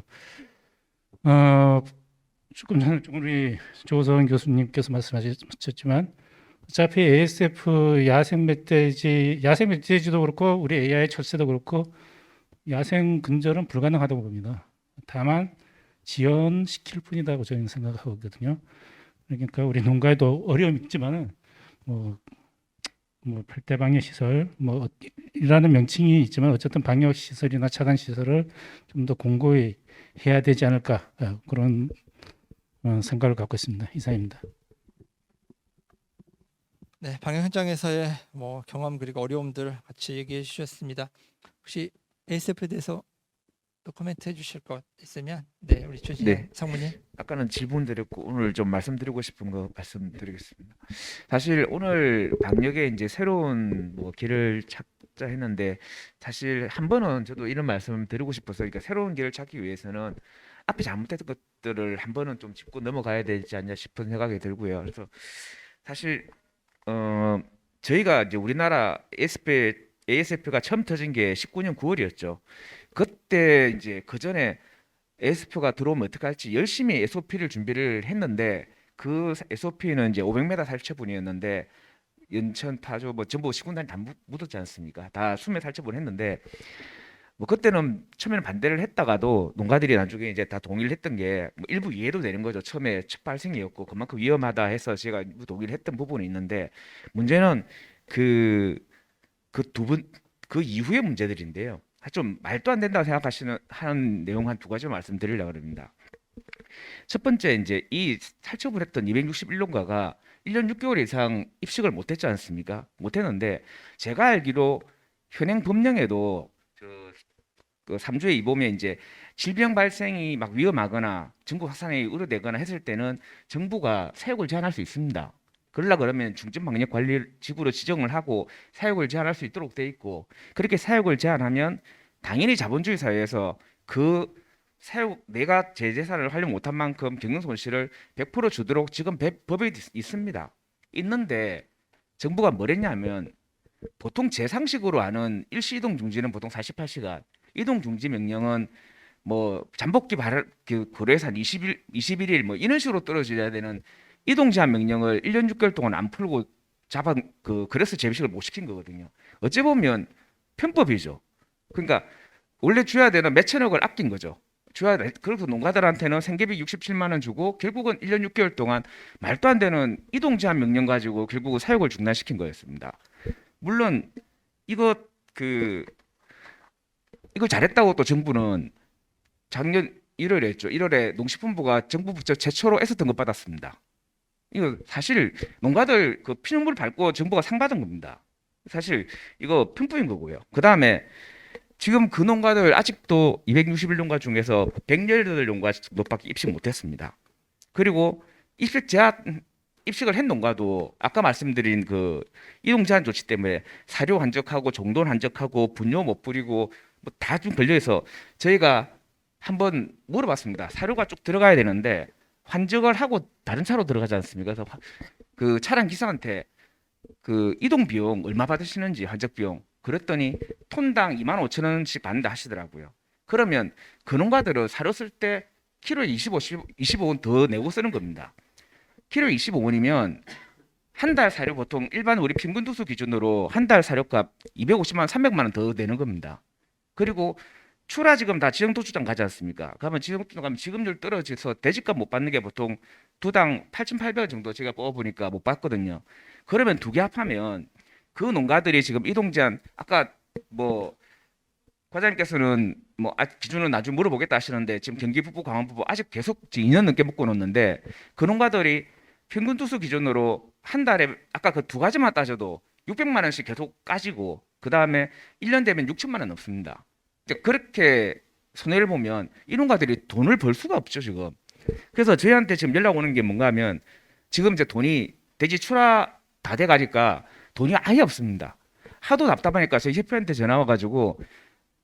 조금 전에 우리 조성은 교수님께서 말씀하셨지만 어차피 ASF 야생 멧돼지도 그렇고 우리 AI 철새도 그렇고 야생 근절은 불가능하다고 봅니다. 다만 지연시킬 뿐이다고 저는 생각하거든요. 그러니까 우리 농가에도 어려움이 있지만은 뭐 8대 방역 시설 이라는 명칭이 있지만 어쨌든 방역 시설이나 차단 시설을 좀 더 공고히 해야 되지 않을까 그런 생각을 갖고 있습니다. 이상입니다. 네, 방역 현장에서의 뭐 경험 그리고 어려움들 같이 얘기해 주셨습니다. 혹시 ASF에 대해서 또 코멘트 해주실 것 있으면 네, 우리 최진영 상무님. 아까는 질문 드렸고 오늘 좀 말씀드리고 싶은 거 말씀드리겠습니다. 사실 오늘 방역에 이제 새로운 길을 찾자 했는데 사실 한 번은 저도 이런 말씀 드리고 싶어서 그러니까 새로운 길을 찾기 위해서는 앞에 잘못했던 것들을 한 번은 좀 짚고 넘어가야 되지 않냐 싶은 생각이 들고요. 그래서 사실 저희가 이제 우리나라 ASF가 처음 터진 게 19년 9월이었죠. 그때 이제 그 전에 ASF가 들어오면 어떻게 할지 열심히 SOP를 준비를 했는데 그 SOP는 이제 500m 살처분이었는데 연천, 파주, 전부 시군단이 다 묻었지 않습니까? 다 수면 살처분을 했는데 그때는 처음에는 반대를 했다가도 농가들이 나중에 이제 다 동의를 했던 게 일부 이해도 되는 거죠. 처음에 첫 발생이었고 그만큼 위험하다 해서 제가 일부 동의를 했던 부분이 있는데 문제는 그 이후의 문제들인데요. 좀 말도 안 된다고 하는 내용 한 두 가지 말씀드리려고 합니다. 첫 번째 이제 이 살처분했던 261농가가 1년 6개월 이상 입식을 못했지 않습니까? 못했는데 제가 알기로 현행 법령에도 그 3조의 2보면 이제 질병 발생이 막 위험하거나 전국 확산이 우려되거나 했을 때는 정부가 사육을 제한할 수 있습니다. 그러면 중점방역관리지구로 지정을 하고 사육을 제한할 수 있도록 돼 있고 그렇게 사육을 제한하면 당연히 자본주의 사회에서 그 사육 내가 제 재산을 활용 못한 만큼 경영 손실을 100% 주도록 지금 법에 있습니다. 있는데 정부가 뭘 했냐면 보통 제 상식으로 아는 일시 이동 중지는 보통 48시간, 이동 중지 명령은 잠복기 고려해서 한 21일 이런 식으로 떨어져야 되는 이동 제한 명령을 1년 6개월 동안 안 풀고 그래서 재비식을 못 시킨 거거든요. 어찌 보면 편법이죠. 그러니까 원래 줘야 되는 몇천억을 아낀 거죠. 그래서 농가들한테는 생계비 67만 원 주고 결국은 1년 6개월 동안 말도 안 되는 이동 제한 명령 가지고 결국은 사육을 중단시킨 거였습니다. 물론 이거 잘했다고 또 정부는 작년 1월에 했죠. 1월에 농식품부가 정부 부처 최초로 애썼던 것 받았습니다. 이거 사실 농가들 그 피눈물 밟고 정부가 상 받은 겁니다. 사실 이거 편법인 거고요. 그 다음에 지금 그 농가들 아직도 261농가 중에서 118농가 정도밖에 입식 못했습니다. 그리고 입식을 한 농가도 아까 말씀드린 그 이동 제한 조치 때문에 사료 한적하고 정돈 한적하고 분뇨 못 뿌리고 뭐 다 좀 걸려서 저희가 한번 물어봤습니다. 사료가 쭉 들어가야 되는데 환적을 하고 다른 차로 들어가지 않습니까? 그래서 그 차량 기사한테 그 이동 비용 얼마 받으시는지 환적 비용 그랬더니 톤당 25,000원씩 받는다 하시더라고요. 그러면 그 농가들은 사료 쓸 때 키로에 25원 더 내고 쓰는 겁니다. 키로에 25원이면 한 달 사료 보통 일반 우리 평균 두수 기준으로 한 달 사료값 250만 원, 300만 원 더 내는 겁니다. 그리고 추라 지금 다 지정도주장 가지 않습니까? 그러면 지정도주장 가면 지급률 떨어져서 대지값 못 받는 게 보통 두당 8,800원 정도 제가 뽑아보니까 못 받거든요. 그러면 두 개 합하면 그 농가들이 지금 이동 제한 아까 뭐 과장님께서는 뭐 기준은 나중에 물어보겠다 하시는데 지금 경기 부부 강원 부부 아직 계속 지금 2년 넘게 묶어 놓는데 그 농가들이 평균 두수 기준으로 한 달에 아까 그 두 가지만 따져도 600만 원씩 계속 까지고 그 다음에 1년 되면 6천만 원 없습니다. 이제 그렇게 손해를 보면 이 농가들이 돈을 벌 수가 없죠 지금. 그래서 저희한테 지금 연락 오는 게 뭔가 하면 지금 이제 돈이 돼지 출하 다 돼가니까 돈이 아예 없습니다. 하도 답답하니까 저희 협회한테 전화 와가지고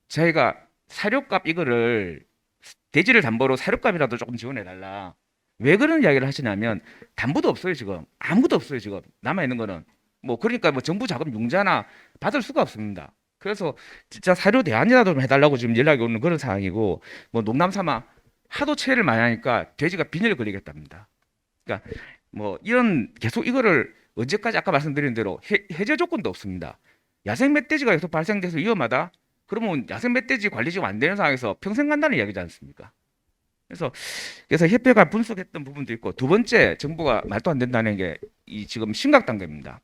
저희가 사료값 이거를 돼지를 담보로 사료값이라도 조금 지원해달라. 왜 그런 이야기를 하시냐면 담보도 없어요 지금. 아무것도 없어요 지금. 남아있는 거는. 뭐 그러니까 뭐 정부 자금 융자나 받을 수가 없습니다. 그래서 진짜 사료 대안이라도 좀 해달라고 지금 연락이 오는 그런 상황이고 뭐 농담 삼아 하도 체를 많이 하니까 돼지가 빈혈 걸리겠답니다. 그러니까 뭐 이런 계속 이거를 언제까지 아까 말씀드린 대로 해제 조건도 없습니다. 야생 멧돼지가 계속 발생돼서 위험하다. 그러면 야생 멧돼지 관리 지금 안 되는 상황에서 평생 간다는 이야기지 않습니까? 그래서 협회가 분석했던 부분도 있고 두 번째 정부가 말도 안 된다는 게 이 지금 심각 단계입니다.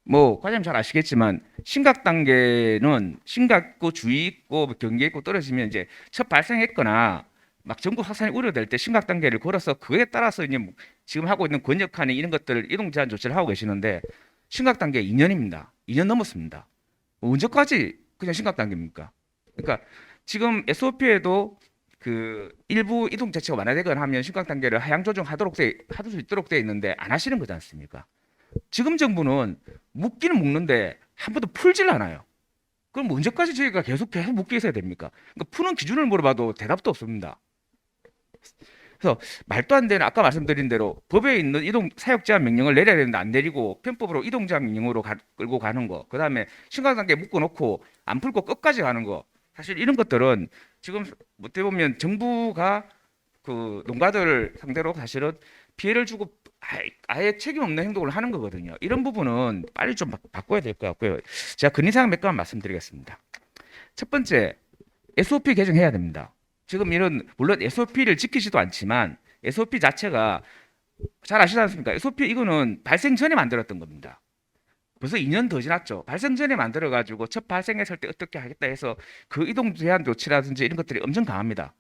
뭐 과장님 잘 아시겠지만 심각 단계는 심각고 주의 있고 경계 있고 떨어지면 이제 첫 발생했거나 막 전국 확산이 우려될 때 심각 단계를 걸어서 그에 따라서 이제 지금 하고 있는 권역하는 이런 것들 이동 제한 조치를 하고 계시는데 심각 단계 2년입니다. 2년 넘었습니다. 언제까지 그냥 심각 단계입니까? 그러니까 지금 SOP에도 그 일부 이동 자체가 완화되거나 하면 심각 단계를 하향 조정하도록 할 수 있도록 돼 있는데 안 하시는 거지 않습니까? 지금 정부는 묶기는 묶는데 한 번도 풀질 않아요. 그럼 언제까지 저희가 계속 묶여 있어야 됩니까? 그러니까 푸는 기준을 물어봐도 대답도 없습니다. 그래서 말도 안 되는 아까 말씀드린 대로 법에 있는 이동 사역 제한 명령을 내려야 되는데 안 내리고 편법으로 이동 제한 명령으로 끌고 가는 거, 그 다음에 심각 단계 묶어놓고 안 풀고 끝까지 가는 거, 사실 이런 것들은 지금 어떻게 보면 정부가 그 농가들 상대로 사실은 피해를 주고 아예 책임 없는 행동을 하는 거거든요. 이런 부분은 빨리 좀 바꿔야 될 것 같고요. 제가 근인사항 몇 가지 말씀드리겠습니다. 첫 번째, SOP 개정해야 됩니다. 지금 이런 물론 SOP를 지키지도 않지만 SOP 자체가 잘 아시지 않습니까? SOP 이거는 발생 전에 만들었던 겁니다. 벌써 2년 더 지났죠. 발생 전에 만들어가지고 첫 발생했을 때 어떻게 하겠다 해서 그 이동 제한 조치라든지 이런 것들이 엄청 강합니다.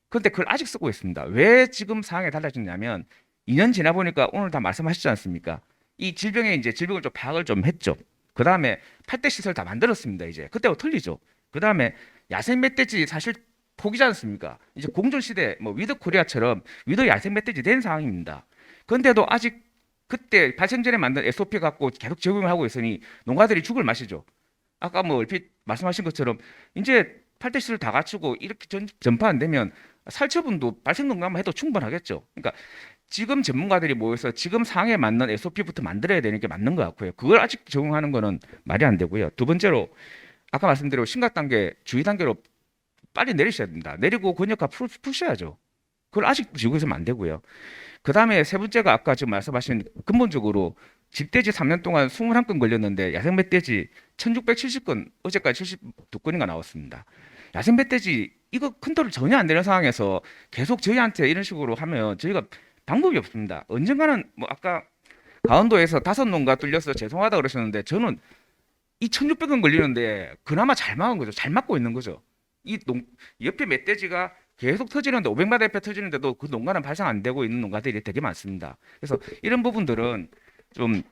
그런데 그걸 아직 쓰고 있습니다. 왜 지금 상황이 달라졌냐면 2년 지나 보니까 오늘 다 말씀하시지 않습니까? 이 질병의 이제 질병을 좀 파악을 좀 했죠. 그 다음에 팔대 시설 다 만들었습니다. 이제 그때하고 틀리죠. 그 다음에 야생 멧돼지 사실 포기지 않습니까? 이제 공존 시대 뭐 위드 코리아처럼 위드 야생 멧돼지 된 상황입니다. 그런데도 아직 그때 발생 전에 만든 SOP 갖고 계속 적용을 하고 있으니 농가들이 죽을 맛이죠. 아까 뭐 얼핏 말씀하신 것처럼 이제 팔대 시설 다 갖추고 이렇게 전파 안 되면 살처분도 발생 농가만 해도 충분하겠죠. 그러니까 지금 전문가들이 모여서 지금 상황에 맞는 SOP부터 만들어야 되는 게 맞는 것 같고요. 그걸 아직 적용하는 거는 말이 안 되고요. 두 번째로 아까 말씀드린 심각 단계, 주의 단계로 빨리 내리셔야 됩니다. 내리고 권역화 푸셔야죠. 그걸 아직 지고 있으면 안 되고요. 그 다음에 세 번째가 아까 지금 말씀하신 근본적으로 집돼지 3년 동안 21건 걸렸는데 야생 멧돼지 1670건 어제까지 72건인가 나왔습니다. 야생 멧돼지 이거 컨트롤 전혀 안 되는 상황에서 계속 저희한테 이런 식으로 하면 저희가 방법이 없습니다. 언젠가는 뭐 아까 강원도에서 5농가 뚫려서 죄송하다 그러셨는데 저는 이 1600건 걸리는데 그나마 잘 막은 거죠. 잘 막고 있는 거죠. 옆에 멧돼지가 계속 터지는데 500마리 배 터지는데도 그 농가는 발생 안 되고 있는 농가들이 되게 많습니다. 그래서 이런 부분들은 좀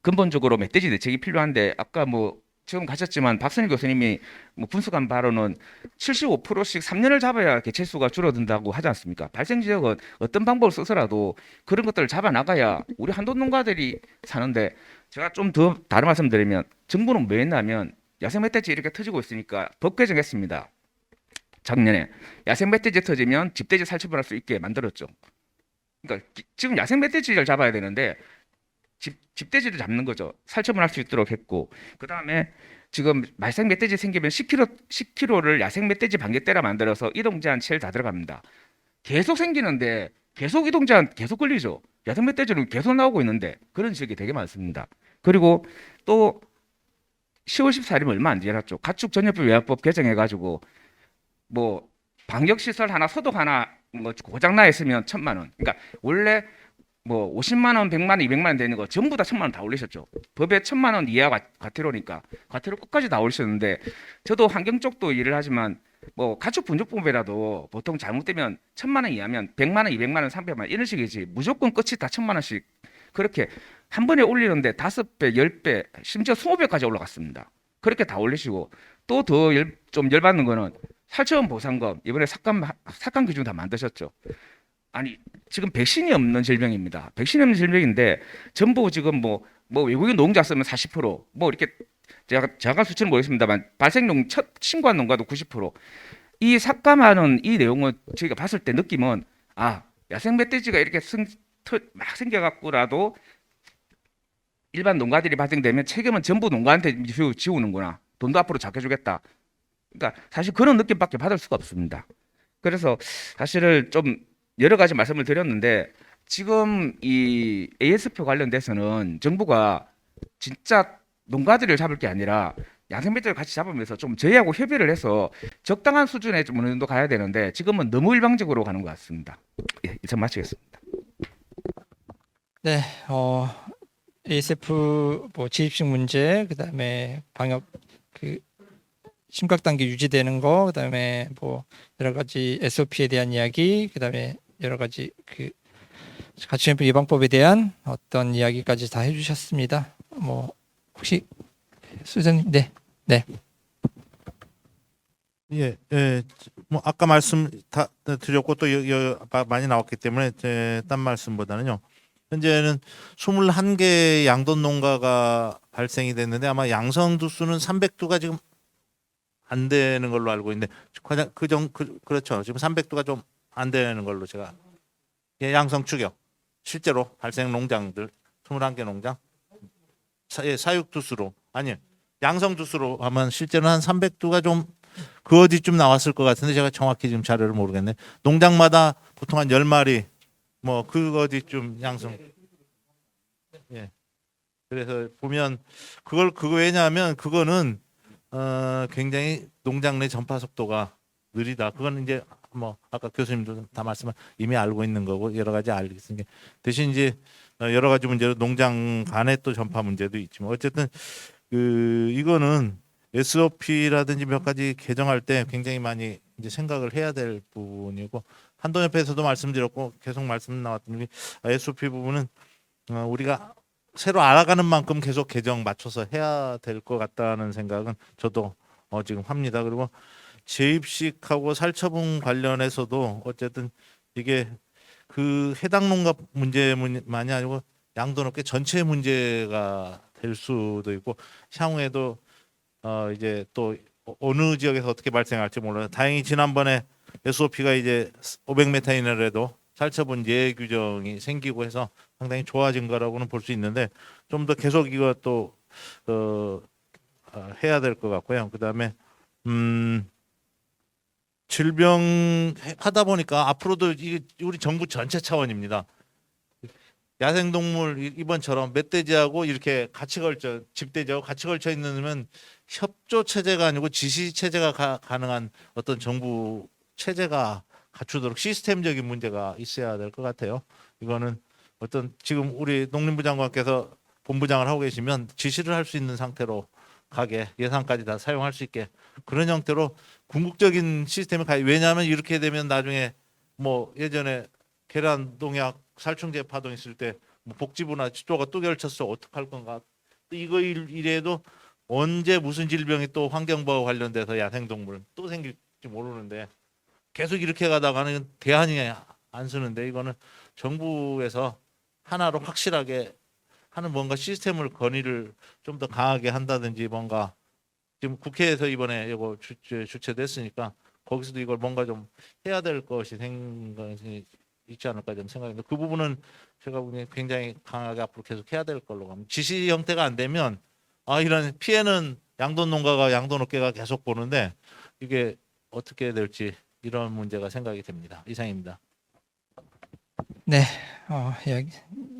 근본적으로 멧돼지 대책이 필요한데 아까 뭐 처음 가셨지만 박선일 교수님이 뭐 분석한 바로는 75%씩 3년을 잡아야 개체수가 줄어든다고 하지 않습니까? 발생 지역은 어떤 방법을 써서라도 그런 것들을 잡아 나가야 우리 한돈 농가들이 사는데, 제가 좀 더 다른 말씀드리면 정부는 뭐 했냐면 야생 멧돼지 이렇게 터지고 있으니까 법 개정했습니다. 작년에 야생 멧돼지 터지면 집돼지 살처분할 수 있게 만들었죠. 그러니까 지금 야생 멧돼지를 잡아야 되는데 집돼지를 잡는 거죠. 살처분할 수 있도록 했고, 그 다음에 지금 말생 멧돼지 생기면 10kg를 야생 멧돼지 반격대라 만들어서 이동 제한 7 다 들어갑니다. 계속 생기는데 계속 이동 제한 계속 걸리죠. 야생 멧돼지는 계속 나오고 있는데 그런 지역이 되게 많습니다. 그리고 또 10월 14일이면 얼마 안 지났죠. 가축 전염병 예방법 개정해가지고 뭐 방역 시설 하나, 소독 하나 뭐 고장 나 있으면 1,000만 원. 그러니까 원래 뭐 50만 원, 100만 원, 200만 원 되는 거 전부 다 1,000만 원 다 올리셨죠. 법에 1,000만 원 이하 과태료니까 과태료 끝까지 다 올리셨는데, 저도 환경 쪽도 일을 하지만 뭐 가축 분조법이라도 보통 잘못되면 1,000만 원 이하면 100만 원, 200만 원, 300만 원 이런 식이지 무조건 끝이 다 1,000만 원씩 그렇게 한 번에 올리는데 5배, 10배, 심지어 20배까지 올라갔습니다. 그렇게 다 올리시고, 또 더 좀 열받는 거는 살처분 보상금 이번에 삭감 기준 다 만드셨죠. 아니 지금 백신이 없는 질병입니다. 백신이 없는 질병인데 전부 지금 뭐 외국인 농자 쓰면 40%뭐 이렇게 제가 수치는 모르겠습니다만 발생농 첫 신고한 농가도 90%. 이 삭감하는 이 내용을 저희가 봤을 때 느낌은 야생 멧돼지가 이렇게 막 생겨갖고라도 일반 농가들이 발생되면 책임은 전부 농가한테 지우는구나. 돈도 앞으로 작게 주겠다. 그러니까 사실 그런 느낌밖에 받을 수가 없습니다. 그래서 사실은 좀 여러 가지 말씀을 드렸는데, 지금 이 AS표 관련돼서는 정부가 진짜 농가들을 잡을 게 아니라 야생멧돼지를 같이 잡으면서 좀 저희하고 협의를 해서 적당한 수준에 좀 어느 정도 가야 되는데 지금은 너무 일방적으로 가는 것 같습니다. 예, 이상 마치겠습니다. 네, ASF 뭐 지입식 문제, 그다음에 방역 그 심각 단계 유지되는 거, 그다음에 뭐 여러 가지 SOP에 대한 이야기, 그다음에 여러 가지 그 가축염병 예방법에 대한 어떤 이야기까지 다 해주셨습니다. 뭐 혹시 수장님, 네. 예, 뭐 아까 말씀 다 드렸고 또 많이 나왔기 때문에 딴 말씀보다는요. 현재는 21개 양돈 농가가 발생이 됐는데 아마 양성 두수는 300두가 지금 안 되는 걸로 알고 있는데 그렇죠. 지금 300두가 좀 안 되는 걸로 제가 양성 추격 실제로 발생 농장들 21개 농장 사육 두수로 아니 양성 두수로 하면 실제는 한 300두가 좀 그 어디쯤 나왔을 것 같은데 제가 정확히 지금 자료를 모르겠네. 농장마다 보통 한 10마리 뭐 그 어디쯤 양성. 예. 그래서 보면 그거 왜냐하면 그거는 굉장히 농장 내 전파 속도가 느리다. 그건 이제 뭐 아까 교수님도 다 말씀을 이미 알고 있는 거고 여러 가지 알고 있는 게 대신 이제 여러 가지 문제로 농장 간의 또 전파 문제도 있지만 어쨌든 이거는 SOP라든지 몇 가지 개정할 때 굉장히 많이 이제 생각을 해야 될 부분이고 한돈협회에서도 말씀드렸고 계속 말씀 나왔던 게 SOP 부분은 우리가 새로 알아가는 만큼 계속 개정 맞춰서 해야 될 것 같다는 생각은 저도 지금 합니다. 그리고 재입식하고 살처분 관련해서도 어쨌든 이게 그 해당 농가 문제만이 아니고 양돈업계 전체 문제가 될 수도 있고 향후에도 이제 또 어느 지역에서 어떻게 발생할지 몰라요. 다행히 지난번에 SOP가 이제 500m 이내라도 살처분 예외 규정이 생기고 해서 상당히 좋아진 거라고는 볼 수 있는데 좀 더 계속 이것도 해야 될 것 같고요. 그다음에 질병 하다 보니까 앞으로도 이게 우리 정부 전체 차원입니다. 야생동물 이번처럼 멧돼지하고 이렇게 같이 걸쳐 집돼지하고 같이 걸쳐 있는 협조 체제가 아니고 지시 체제가 가능한 어떤 정부 체제가 갖추도록 시스템적인 문제가 있어야 될 것 같아요. 이거는 어떤 지금 우리 농림부 장관께서 본부장을 하고 계시면 지시를 할 수 있는 상태로 가게 예산까지 다 사용할 수 있게 그런 형태로 궁극적인 시스템을 왜냐하면 이렇게 되면 나중에 뭐 예전에 계란 농약 살충제 파동 있을 때 뭐 복지부나 지도가 또 결쳤어 어떡할 건가 이거 이래도 언제 무슨 질병이 또 환경보호 관련돼서 야생동물 또 생길지 모르는데 계속 이렇게 가다가는 대안이 안 쓰는데 이거는 정부에서 하나로 확실하게 하는 뭔가 시스템을 건의를 좀 더 강하게 한다든지 뭔가 지금 국회에서 이번에 이거 주최됐으니까 거기서도 이걸 뭔가 좀 해야 될 것이 생각이 있지 않을까 좀 생각인데 그 부분은 제가 보기엔 굉장히 강하게 앞으로 계속 해야 될 걸로 갑니다. 지시 형태가 안 되면 이런 피해는 양돈 농가가 양돈 업계가 계속 보는데 이게 어떻게 될지 이런 문제가 생각이 됩니다. 이상입니다. 네,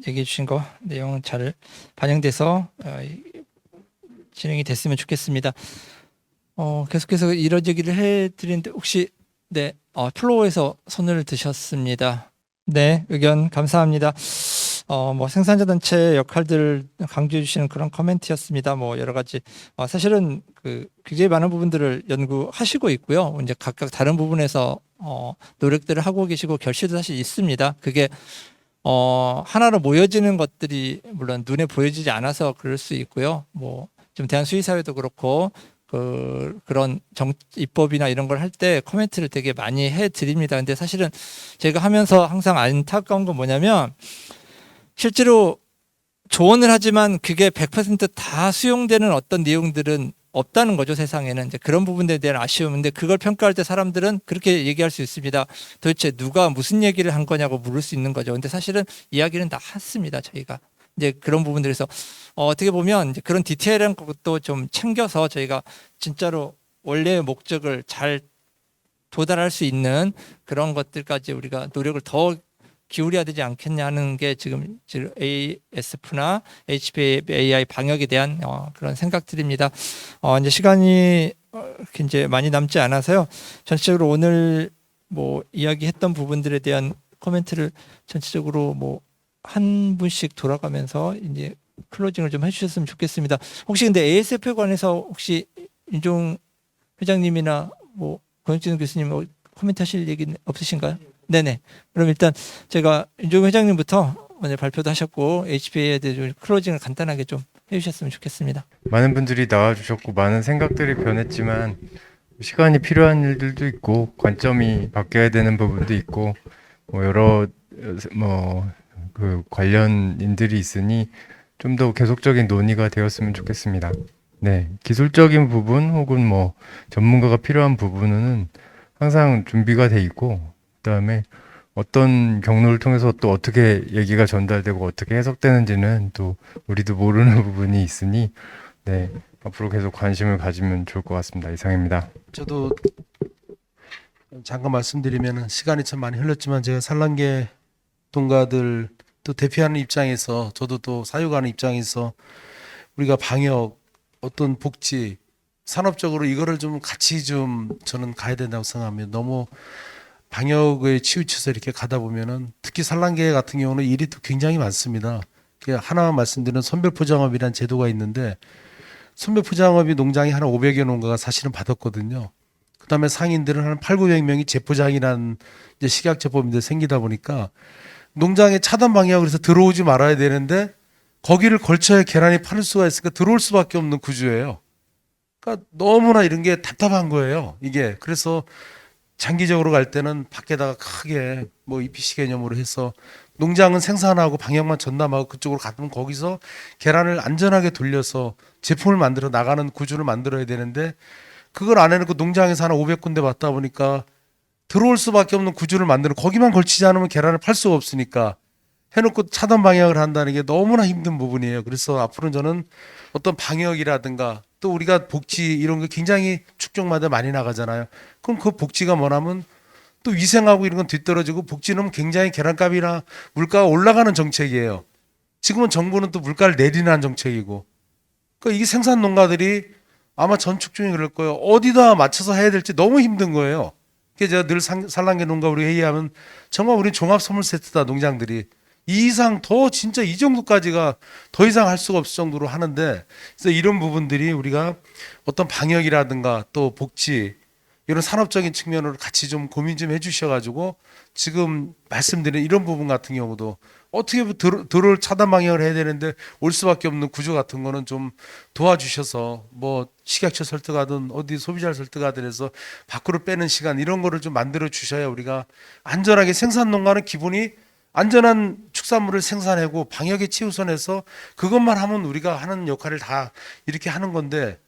얘기해 주신 거 내용은 잘 반영돼서 진행이 됐으면 좋겠습니다. 계속해서 이런 얘기를 해드리는데 혹시 네, 플로어에서 손을 드셨습니다. 네, 의견 감사합니다. 뭐 생산자 단체 역할들 강조해 주시는 그런 코멘트였습니다. 뭐 여러 가지 사실은 그 굉장히 많은 부분들을 연구하시고 있고요. 이제 각각 다른 부분에서 노력들을 하고 계시고 결실도 사실 있습니다. 그게 하나로 모여지는 것들이 물론 눈에 보여지지 않아서 그럴 수 있고요. 뭐 좀 대한 수의 사회도 그렇고 그런 입법이나 이런 걸 할 때 코멘트를 되게 많이 해 드립니다. 근데 사실은 제가 하면서 항상 안타까운 건 뭐냐면 실제로 조언을 하지만 그게 100% 다 수용되는 어떤 내용들은 없다는 거죠, 세상에는. 이제 그런 부분에 대한 아쉬움인데 그걸 평가할 때 사람들은 그렇게 얘기할 수 있습니다. 도대체 누가 무슨 얘기를 한 거냐고 물을 수 있는 거죠. 근데 사실은 이야기는 다 했습니다, 저희가. 이제 그런 부분들에서 어떻게 보면 이제 그런 디테일한 것도 좀 챙겨서 저희가 진짜로 원래의 목적을 잘 도달할 수 있는 그런 것들까지 우리가 노력을 더 기울여야 되지 않겠냐는 게 지금 ASF나 HPAI 방역에 대한 그런 생각들입니다. 이제 시간이 이제 많이 남지 않아서요. 전체적으로 오늘 뭐 이야기했던 부분들에 대한 코멘트를 전체적으로 뭐 한 분씩 돌아가면서 이제 클로징을 좀 해주셨으면 좋겠습니다. 혹시 근데 ASF에 관해서 혹시 윤종 회장님이나 뭐 권혁진 교수님 코멘트 하실 얘기 없으신가요? 네네. 그럼 일단 제가 윤종 회장님부터 오늘 발표도 하셨고 HPA에 대해 좀 클로징을 간단하게 좀 해주셨으면 좋겠습니다. 많은 분들이 나와주셨고 많은 생각들이 변했지만 시간이 필요한 일들도 있고 관점이 바뀌어야 되는 부분도 있고 뭐 여러 그 관련인들이 있으니 좀 더 계속적인 논의가 되었으면 좋겠습니다. 네, 기술적인 부분 혹은 뭐 전문가가 필요한 부분은 항상 준비가 돼 있고 그다음에 어떤 경로를 통해서 또 어떻게 얘기가 전달되고 어떻게 해석되는지는 또 우리도 모르는 부분이 있으니 네, 앞으로 계속 관심을 가지면 좋을 것 같습니다. 이상입니다. 저도 잠깐 말씀드리면 시간이 참 많이 흘렀지만 제가 산란계 동가들 또 대표하는 입장에서 저도 또 사육하는 입장에서 우리가 방역 어떤 복지 산업적으로 이거를 좀 같이 좀 저는 가야 된다고 생각합니다. 너무 방역에 치우쳐서 이렇게 가다 보면은 특히 산란계 같은 경우는 일이 또 굉장히 많습니다. 하나만 말씀드리면 선별포장업이라는 제도가 있는데 선별포장업이 농장이 한 500여 농가가 사실은 받았거든요. 그다음에 상인들은 한 800~900명이 재포장이라는 이제 식약처법인데 생기다 보니까 농장에 차단 방역을 해서 들어오지 말아야 되는데 거기를 걸쳐야 계란이 팔을 수가 있으니까 들어올 수밖에 없는 구조예요. 그러니까 너무나 이런 게 답답한 거예요. 이게 그래서 장기적으로 갈 때는 밖에다가 크게 뭐 EPC 개념으로 해서 농장은 생산하고 방역만 전담하고 그쪽으로 가면 거기서 계란을 안전하게 돌려서 제품을 만들어 나가는 구조를 만들어야 되는데 그걸 안 해놓고 농장에서 한 500군데 받다 보니까 들어올 수밖에 없는 구조를 만드는 거기만 걸치지 않으면 계란을 팔 수가 없으니까 해놓고 차단 방역을 한다는 게 너무나 힘든 부분이에요. 그래서 앞으로는 저는 어떤 방역이라든가 또 우리가 복지 이런 게 굉장히 축적마다 많이 나가잖아요. 그럼 그 복지가 뭐냐면 또 위생하고 이런 건 뒤떨어지고 복지는 굉장히 계란값이나 물가가 올라가는 정책이에요. 지금은 정부는 또 물가를 내리는 정책이고 그러니까 이게 생산 농가들이 아마 전축 중에 그럴 거예요. 어디다 맞춰서 해야 될지 너무 힘든 거예요. 그래서 제가 늘 산란계 농가 우리 회의하면 정말 우리 종합 선물 세트다 농장들이 이 이상 더 진짜 이 정도까지가 더 이상 할 수가 없을 정도로 하는데 그래서 이런 부분들이 우리가 어떤 방역이라든가 또 복지 이런 산업적인 측면으로 같이 좀 고민 좀 해주셔가지고 지금 말씀드린 이런 부분 같은 경우도 어떻게 도로를 차단 방향을 해야 되는데 올 수밖에 없는 구조 같은 거는 좀 도와주셔서 뭐 식약처 설득하든 어디 소비자를 설득하든 해서 밖으로 빼는 시간 이런 거를 좀 만들어 주셔야 우리가 안전하게 생산 농가는 기본이 안전한 축산물을 생산하고 방역에 최우선해서 그것만 하면 우리가 하는 역할을 다 이렇게 하는 건데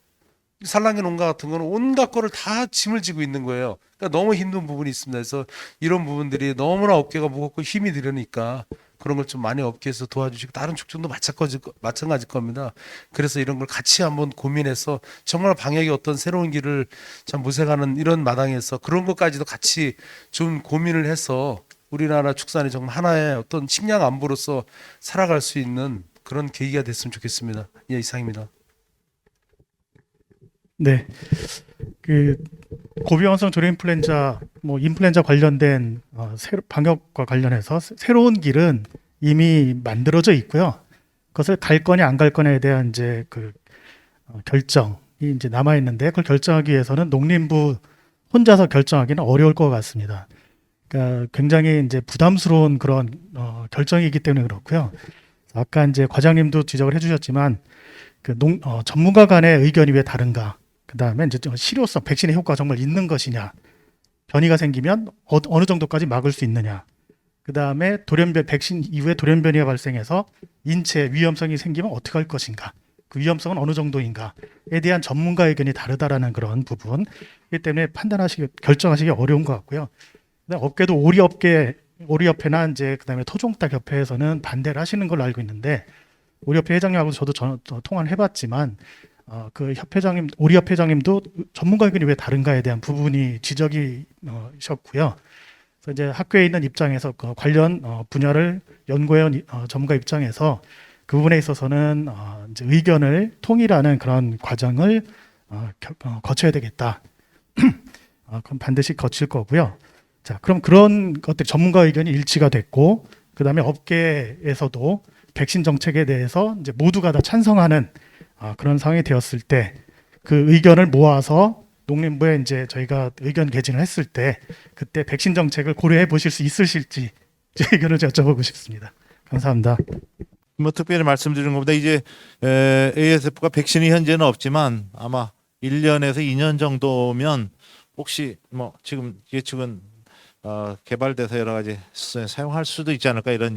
산란계 농가 같은 거는 온갖 거를 다 짐을 지고 있는 거예요. 그러니까 너무 힘든 부분이 있습니다. 그래서 이런 부분들이 너무나 어깨가 무겁고 힘이 들으니까 그런 걸 좀 많이 업계에서 도와주시고 다른 축전도 마찬가지일 겁니다. 그래서 이런 걸 같이 한번 고민해서 정말 방역의 어떤 새로운 길을 참 모색하는 이런 마당에서 그런 것까지도 같이 좀 고민을 해서 우리나라 축산이 정말 하나의 어떤 식량 안보로서 살아갈 수 있는 그런 계기가 됐으면 좋겠습니다. 예, 이상입니다. 네. 그 고비원성 조류인플루엔자 뭐 인플루엔자 관련된 방역과 관련해서 새로운 길은 이미 만들어져 있고요. 그것을 갈 거냐 안 갈 거냐에 대한 이제 그 결정이 이제 남아 있는데 그걸 결정하기 위해서는 농림부 혼자서 결정하기는 어려울 것 같습니다. 그러니까 굉장히 이제 부담스러운 그런 결정이기 때문에 그렇고요. 아까 이제 과장님도 지적을 해주셨지만 그 전문가 간의 의견이 왜 다른가? 그 다음에 이제 실효성, 백신의 효과가 정말 있는 것이냐? 변이가 생기면 어느 정도까지 막을 수 있느냐? 그 다음에 돌연변 백신 이후에 돌연변이가 발생해서 인체 위험성이 생기면 어떻게 할 것인가? 그 위험성은 어느 정도인가에 대한 전문가 의견이 다르다라는 그런 부분이기 때문에 결정하시기 어려운 것 같고요. 업계도 오리협회나 이제 그다음에 토종닭 협회에서는 반대를 하시는 걸로 알고 있는데 오리협회 회장님하고 저도 통화를 해봤지만 그 협회장님 오리협회장님도 전문가 의견이 왜 다른가에 대한 부분이 지적이셨고요. 그래서 이제 학교에 있는 입장에서 그 관련 분야를 연구해온 전문가 입장에서 그 부분에 있어서는 이제 의견을 통일하는 그런 과정을 거쳐야 되겠다. 그럼 반드시 거칠 거고요. 자, 그럼 그런 것들 전문가 의견이 일치가 됐고, 그 다음에 업계에서도 백신 정책에 대해서 이제 모두가 다 찬성하는 그런 상황이 되었을 때, 그 의견을 모아서 농림부에 이제 저희가 의견 개진을 했을 때, 그때 백신 정책을 고려해 보실 수 있으실지 제 의견을 여쭤보고 싶습니다. 감사합니다. 뭐 특별히 말씀드리는 것보다 이제 ASF가 백신이 현재는 없지만 아마 1년에서 2년 정도면 혹시 뭐 지금 예측은 개발돼서 여러 가지 사용할 수도 있지 않을까 이런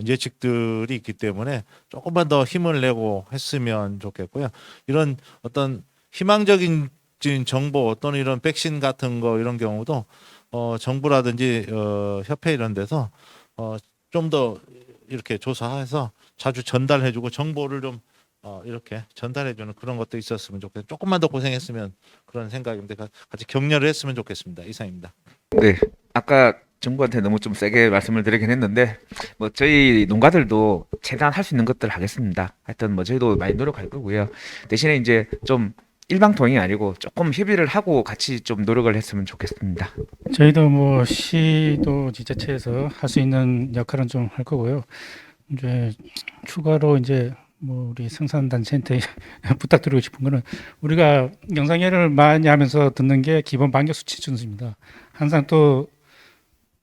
예측들이 있기 때문에 조금만 더 힘을 내고 했으면 좋겠고요. 이런 어떤 희망적인 정보 또는 이런 백신 같은 거 이런 경우도 정부라든지 협회 이런 데서 좀 더 이렇게 조사해서 자주 전달해주고 정보를 좀 이렇게 전달해주는 그런 것도 있었으면 좋겠어요. 조금만 더 고생했으면 그런 생각인데 같이 격려를 했으면 좋겠습니다. 이상입니다. 네, 아까 정부한테 너무 좀 세게 말씀을 드리긴 했는데 뭐 저희 농가들도 최대한 할 수 있는 것들 하겠습니다. 하여튼 뭐 저희도 많이 노력할 거고요. 대신에 이제 좀 일방통행이 아니고 조금 협의를 하고 같이 좀 노력을 했으면 좋겠습니다. 저희도 뭐 시도 지자체에서 할 수 있는 역할은 좀 할 거고요. 이제 추가로 이제 뭐 우리 생산단체한테 부탁드리고 싶은 거는 우리가 영상회를 많이 하면서 듣는 게 기본 방역 수칙 준수입니다. 항상 또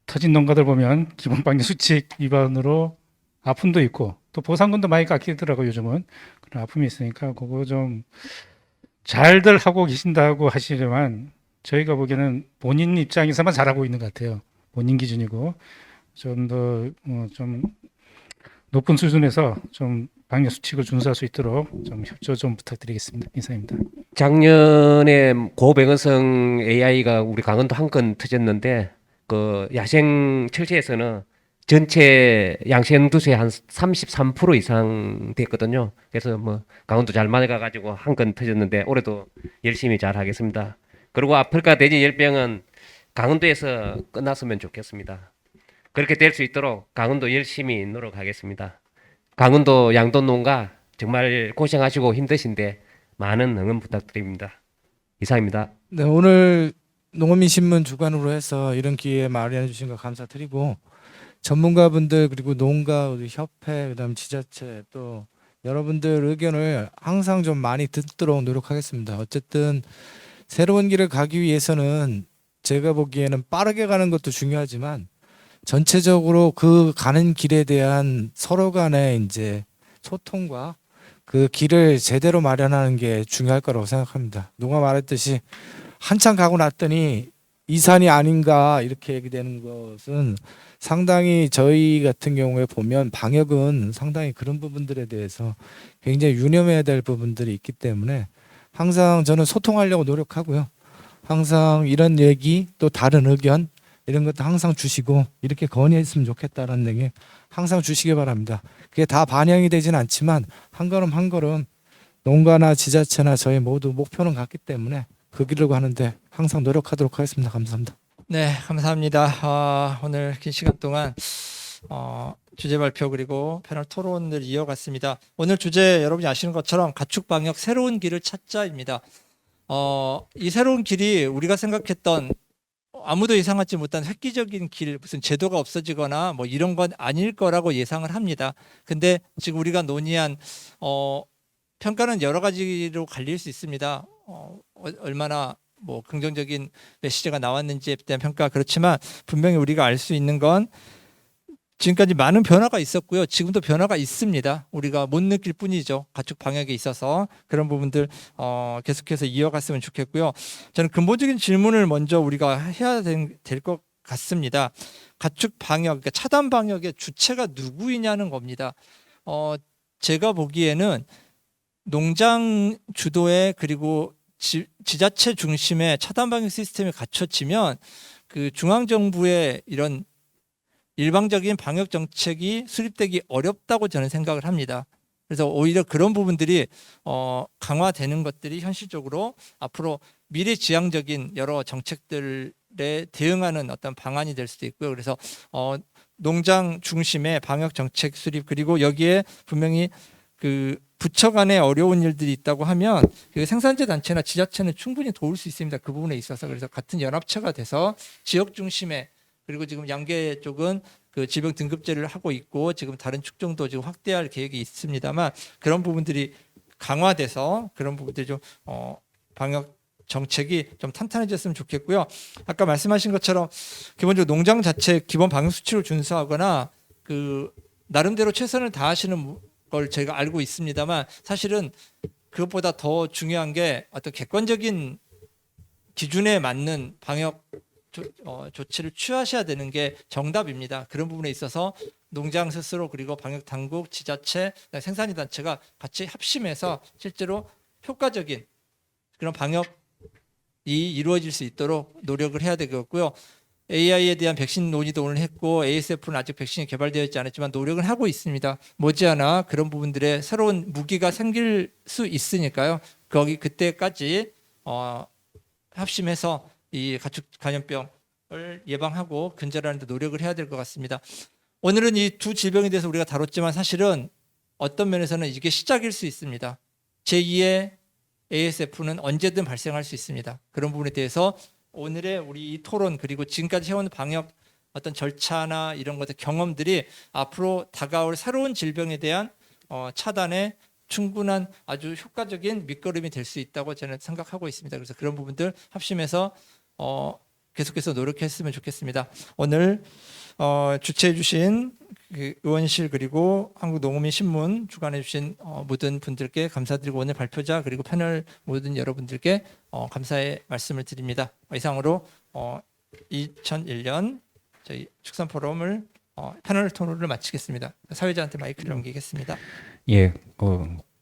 터진 농가들 보면 기본 방역 수칙 위반으로 아픔도 있고 또 보상금도 많이 깎이더라고요. 요즘은 그런 아픔이 있으니까 그거 좀 잘들 하고 계신다고 하시지만 저희가 보기에는 본인 입장에서만 잘하고 있는 것 같아요. 본인 기준이고 좀 더 좀 높은 수준에서 좀 방역 수칙을 준수할 수 있도록 좀 협조 좀 부탁드리겠습니다. 이상입니다. 작년에 고병원성 AI가 우리 강원도 한 건 터졌는데 그 야생 철새에서는 전체 양생두수의 한 33% 이상 됐거든요. 그래서 뭐 강원도 잘 맞아가지고 한 건 터졌는데 올해도 열심히 잘 하겠습니다. 그리고 아프리카 돼지 열병은 강원도에서 끝났으면 좋겠습니다. 그렇게 될 수 있도록 강원도 열심히 노력하겠습니다. 강원도 양돈 농가 정말 고생하시고 힘드신데 많은 응원 부탁드립니다. 이상입니다. 네, 오늘 농어민신문 주관으로 해서 이런 기회에 마련해 주신 거 감사드리고 전문가분들 그리고 농가 협회 그다음 지자체 또 여러분들 의견을 항상 좀 많이 듣도록 노력하겠습니다. 어쨌든 새로운 길을 가기 위해서는 제가 보기에는 빠르게 가는 것도 중요하지만 전체적으로 그 가는 길에 대한 서로 간의 이제 소통과 그 길을 제대로 마련하는 게 중요할 거라고 생각합니다. 누가 말했듯이 한참 가고 났더니 이 산이 아닌가 이렇게 얘기되는 것은 상당히 저희 같은 경우에 보면 방역은 상당히 그런 부분들에 대해서 굉장히 유념해야 될 부분들이 있기 때문에 항상 저는 소통하려고 노력하고요. 항상 이런 얘기 또 다른 의견 이런 것도 항상 주시고 이렇게 건의했으면 좋겠다라는 얘기 항상 주시기 바랍니다. 그게 다 반영이 되진 않지만 한 걸음 한 걸음 농가나 지자체나 저희 모두 목표는 같기 때문에 그 길을 가는데 항상 노력하도록 하겠습니다. 감사합니다. 네, 감사합니다. 오늘 긴 시간 동안 주제 발표 그리고 패널 토론을 이어갔습니다. 오늘 주제 여러분이 아시는 것처럼 가축 방역 새로운 길을 찾자입니다. 이 새로운 길이 우리가 생각했던 아무도 예상하지 못한 획기적인 길, 무슨 제도가 없어지거나 뭐 이런 건 아닐 거라고 예상을 합니다. 근데 지금 우리가 논의한 평가는 여러 가지로 갈릴 수 있습니다. 얼마나 뭐 긍정적인 메시지가 나왔는지에 대한 평가 그렇지만 분명히 우리가 알 수 있는 건 지금까지 많은 변화가 있었고요. 지금도 변화가 있습니다. 우리가 못 느낄 뿐이죠. 가축 방역에 있어서 그런 부분들 계속해서 이어갔으면 좋겠고요. 저는 근본적인 질문을 먼저 우리가 해야 될 것 같습니다. 가축 방역, 그러니까 차단 방역의 주체가 누구이냐는 겁니다. 제가 보기에는 농장 주도의 그리고 지자체 중심의 차단 방역 시스템이 갖춰지면 그 중앙 정부의 이런 일방적인 방역 정책이 수립되기 어렵다고 저는 생각을 합니다. 그래서 오히려 그런 부분들이 강화되는 것들이 현실적으로 앞으로 미래지향적인 여러 정책들에 대응하는 어떤 방안이 될 수도 있고요. 그래서 농장 중심의 방역 정책 수립 그리고 여기에 분명히 그 부처 간에 어려운 일들이 있다고 하면 그 생산자 단체나 지자체는 충분히 도울 수 있습니다. 그 부분에 있어서. 그래서 같은 연합체가 돼서 지역 중심의 그리고 지금 양계 쪽은 그 질병 등급제를 하고 있고 지금 다른 축종도 지금 확대할 계획이 있습니다만 그런 부분들이 강화돼서 그런 부분들이 좀 방역 정책이 좀 탄탄해졌으면 좋겠고요. 아까 말씀하신 것처럼 기본적으로 농장 자체 기본 방역 수치를 준수하거나 그 나름대로 최선을 다하시는 걸 저희가 알고 있습니다만 사실은 그것보다 더 중요한 게 어떤 객관적인 기준에 맞는 방역 조치를 취하셔야 되는 게 정답입니다. 그런 부분에 있어서 농장 스스로 그리고 방역 당국, 지자체, 생산자 단체가 같이 합심해서 실제로 효과적인 그런 방역이 이루어질 수 있도록 노력을 해야 되겠고요. AI에 대한 백신 논의도 오늘 했고 ASF는 아직 백신이 개발되어 있지 않았지만 노력을 하고 있습니다. 머지않아 그런 부분들에 새로운 무기가 생길 수 있으니까요. 그때까지 합심해서 이 가축 감염병을 예방하고 근절하는 데 노력을 해야 될 것 같습니다. 오늘은 이 두 질병에 대해서 우리가 다뤘지만 사실은 어떤 면에서는 이게 시작일 수 있습니다. 제2의 ASF는 언제든 발생할 수 있습니다. 그런 부분에 대해서 오늘의 우리 이 토론 그리고 지금까지 해온 방역 어떤 절차나 이런 것들 경험들이 앞으로 다가올 새로운 질병에 대한 차단에 충분한 아주 효과적인 밑거름이 될 수 있다고 저는 생각하고 있습니다. 그래서 그런 부분들 합심해서 계속해서 노력했으면 좋겠습니다. 오늘 주최해 주신 그 의원실 그리고 한국농어민신문 주관해 주신 모든 분들께 감사드리고 오늘 발표자 그리고 패널 모든 여러분들께 감사의 말씀을 드립니다. 이상으로 2001년 저희 축산포럼을 패널 토론을 마치겠습니다. 사회자한테 마이크를 넘기겠습니다. 예,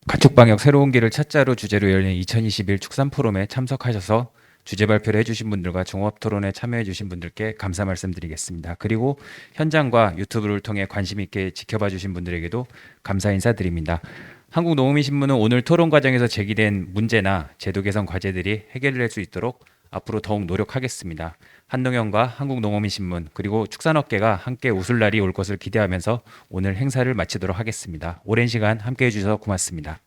가축 방역 새로운 길을 찾자로 주제로 열린 2021 축산 포럼에 참석하셔서 주제 발표를 해주신 분들과 종합 토론에 참여해주신 분들께 감사 말씀드리겠습니다. 그리고 현장과 유튜브를 통해 관심 있게 지켜봐 주신 분들에게도 감사 인사드립니다. 한국농어민신문은 오늘 토론 과정에서 제기된 문제나 제도 개선 과제들이 해결될 수 있도록 앞으로 더욱 노력하겠습니다. 한농연과 한국농어민신문 그리고 축산업계가 함께 웃을 날이 올 것을 기대하면서 오늘 행사를 마치도록 하겠습니다. 오랜 시간 함께해 주셔서 고맙습니다.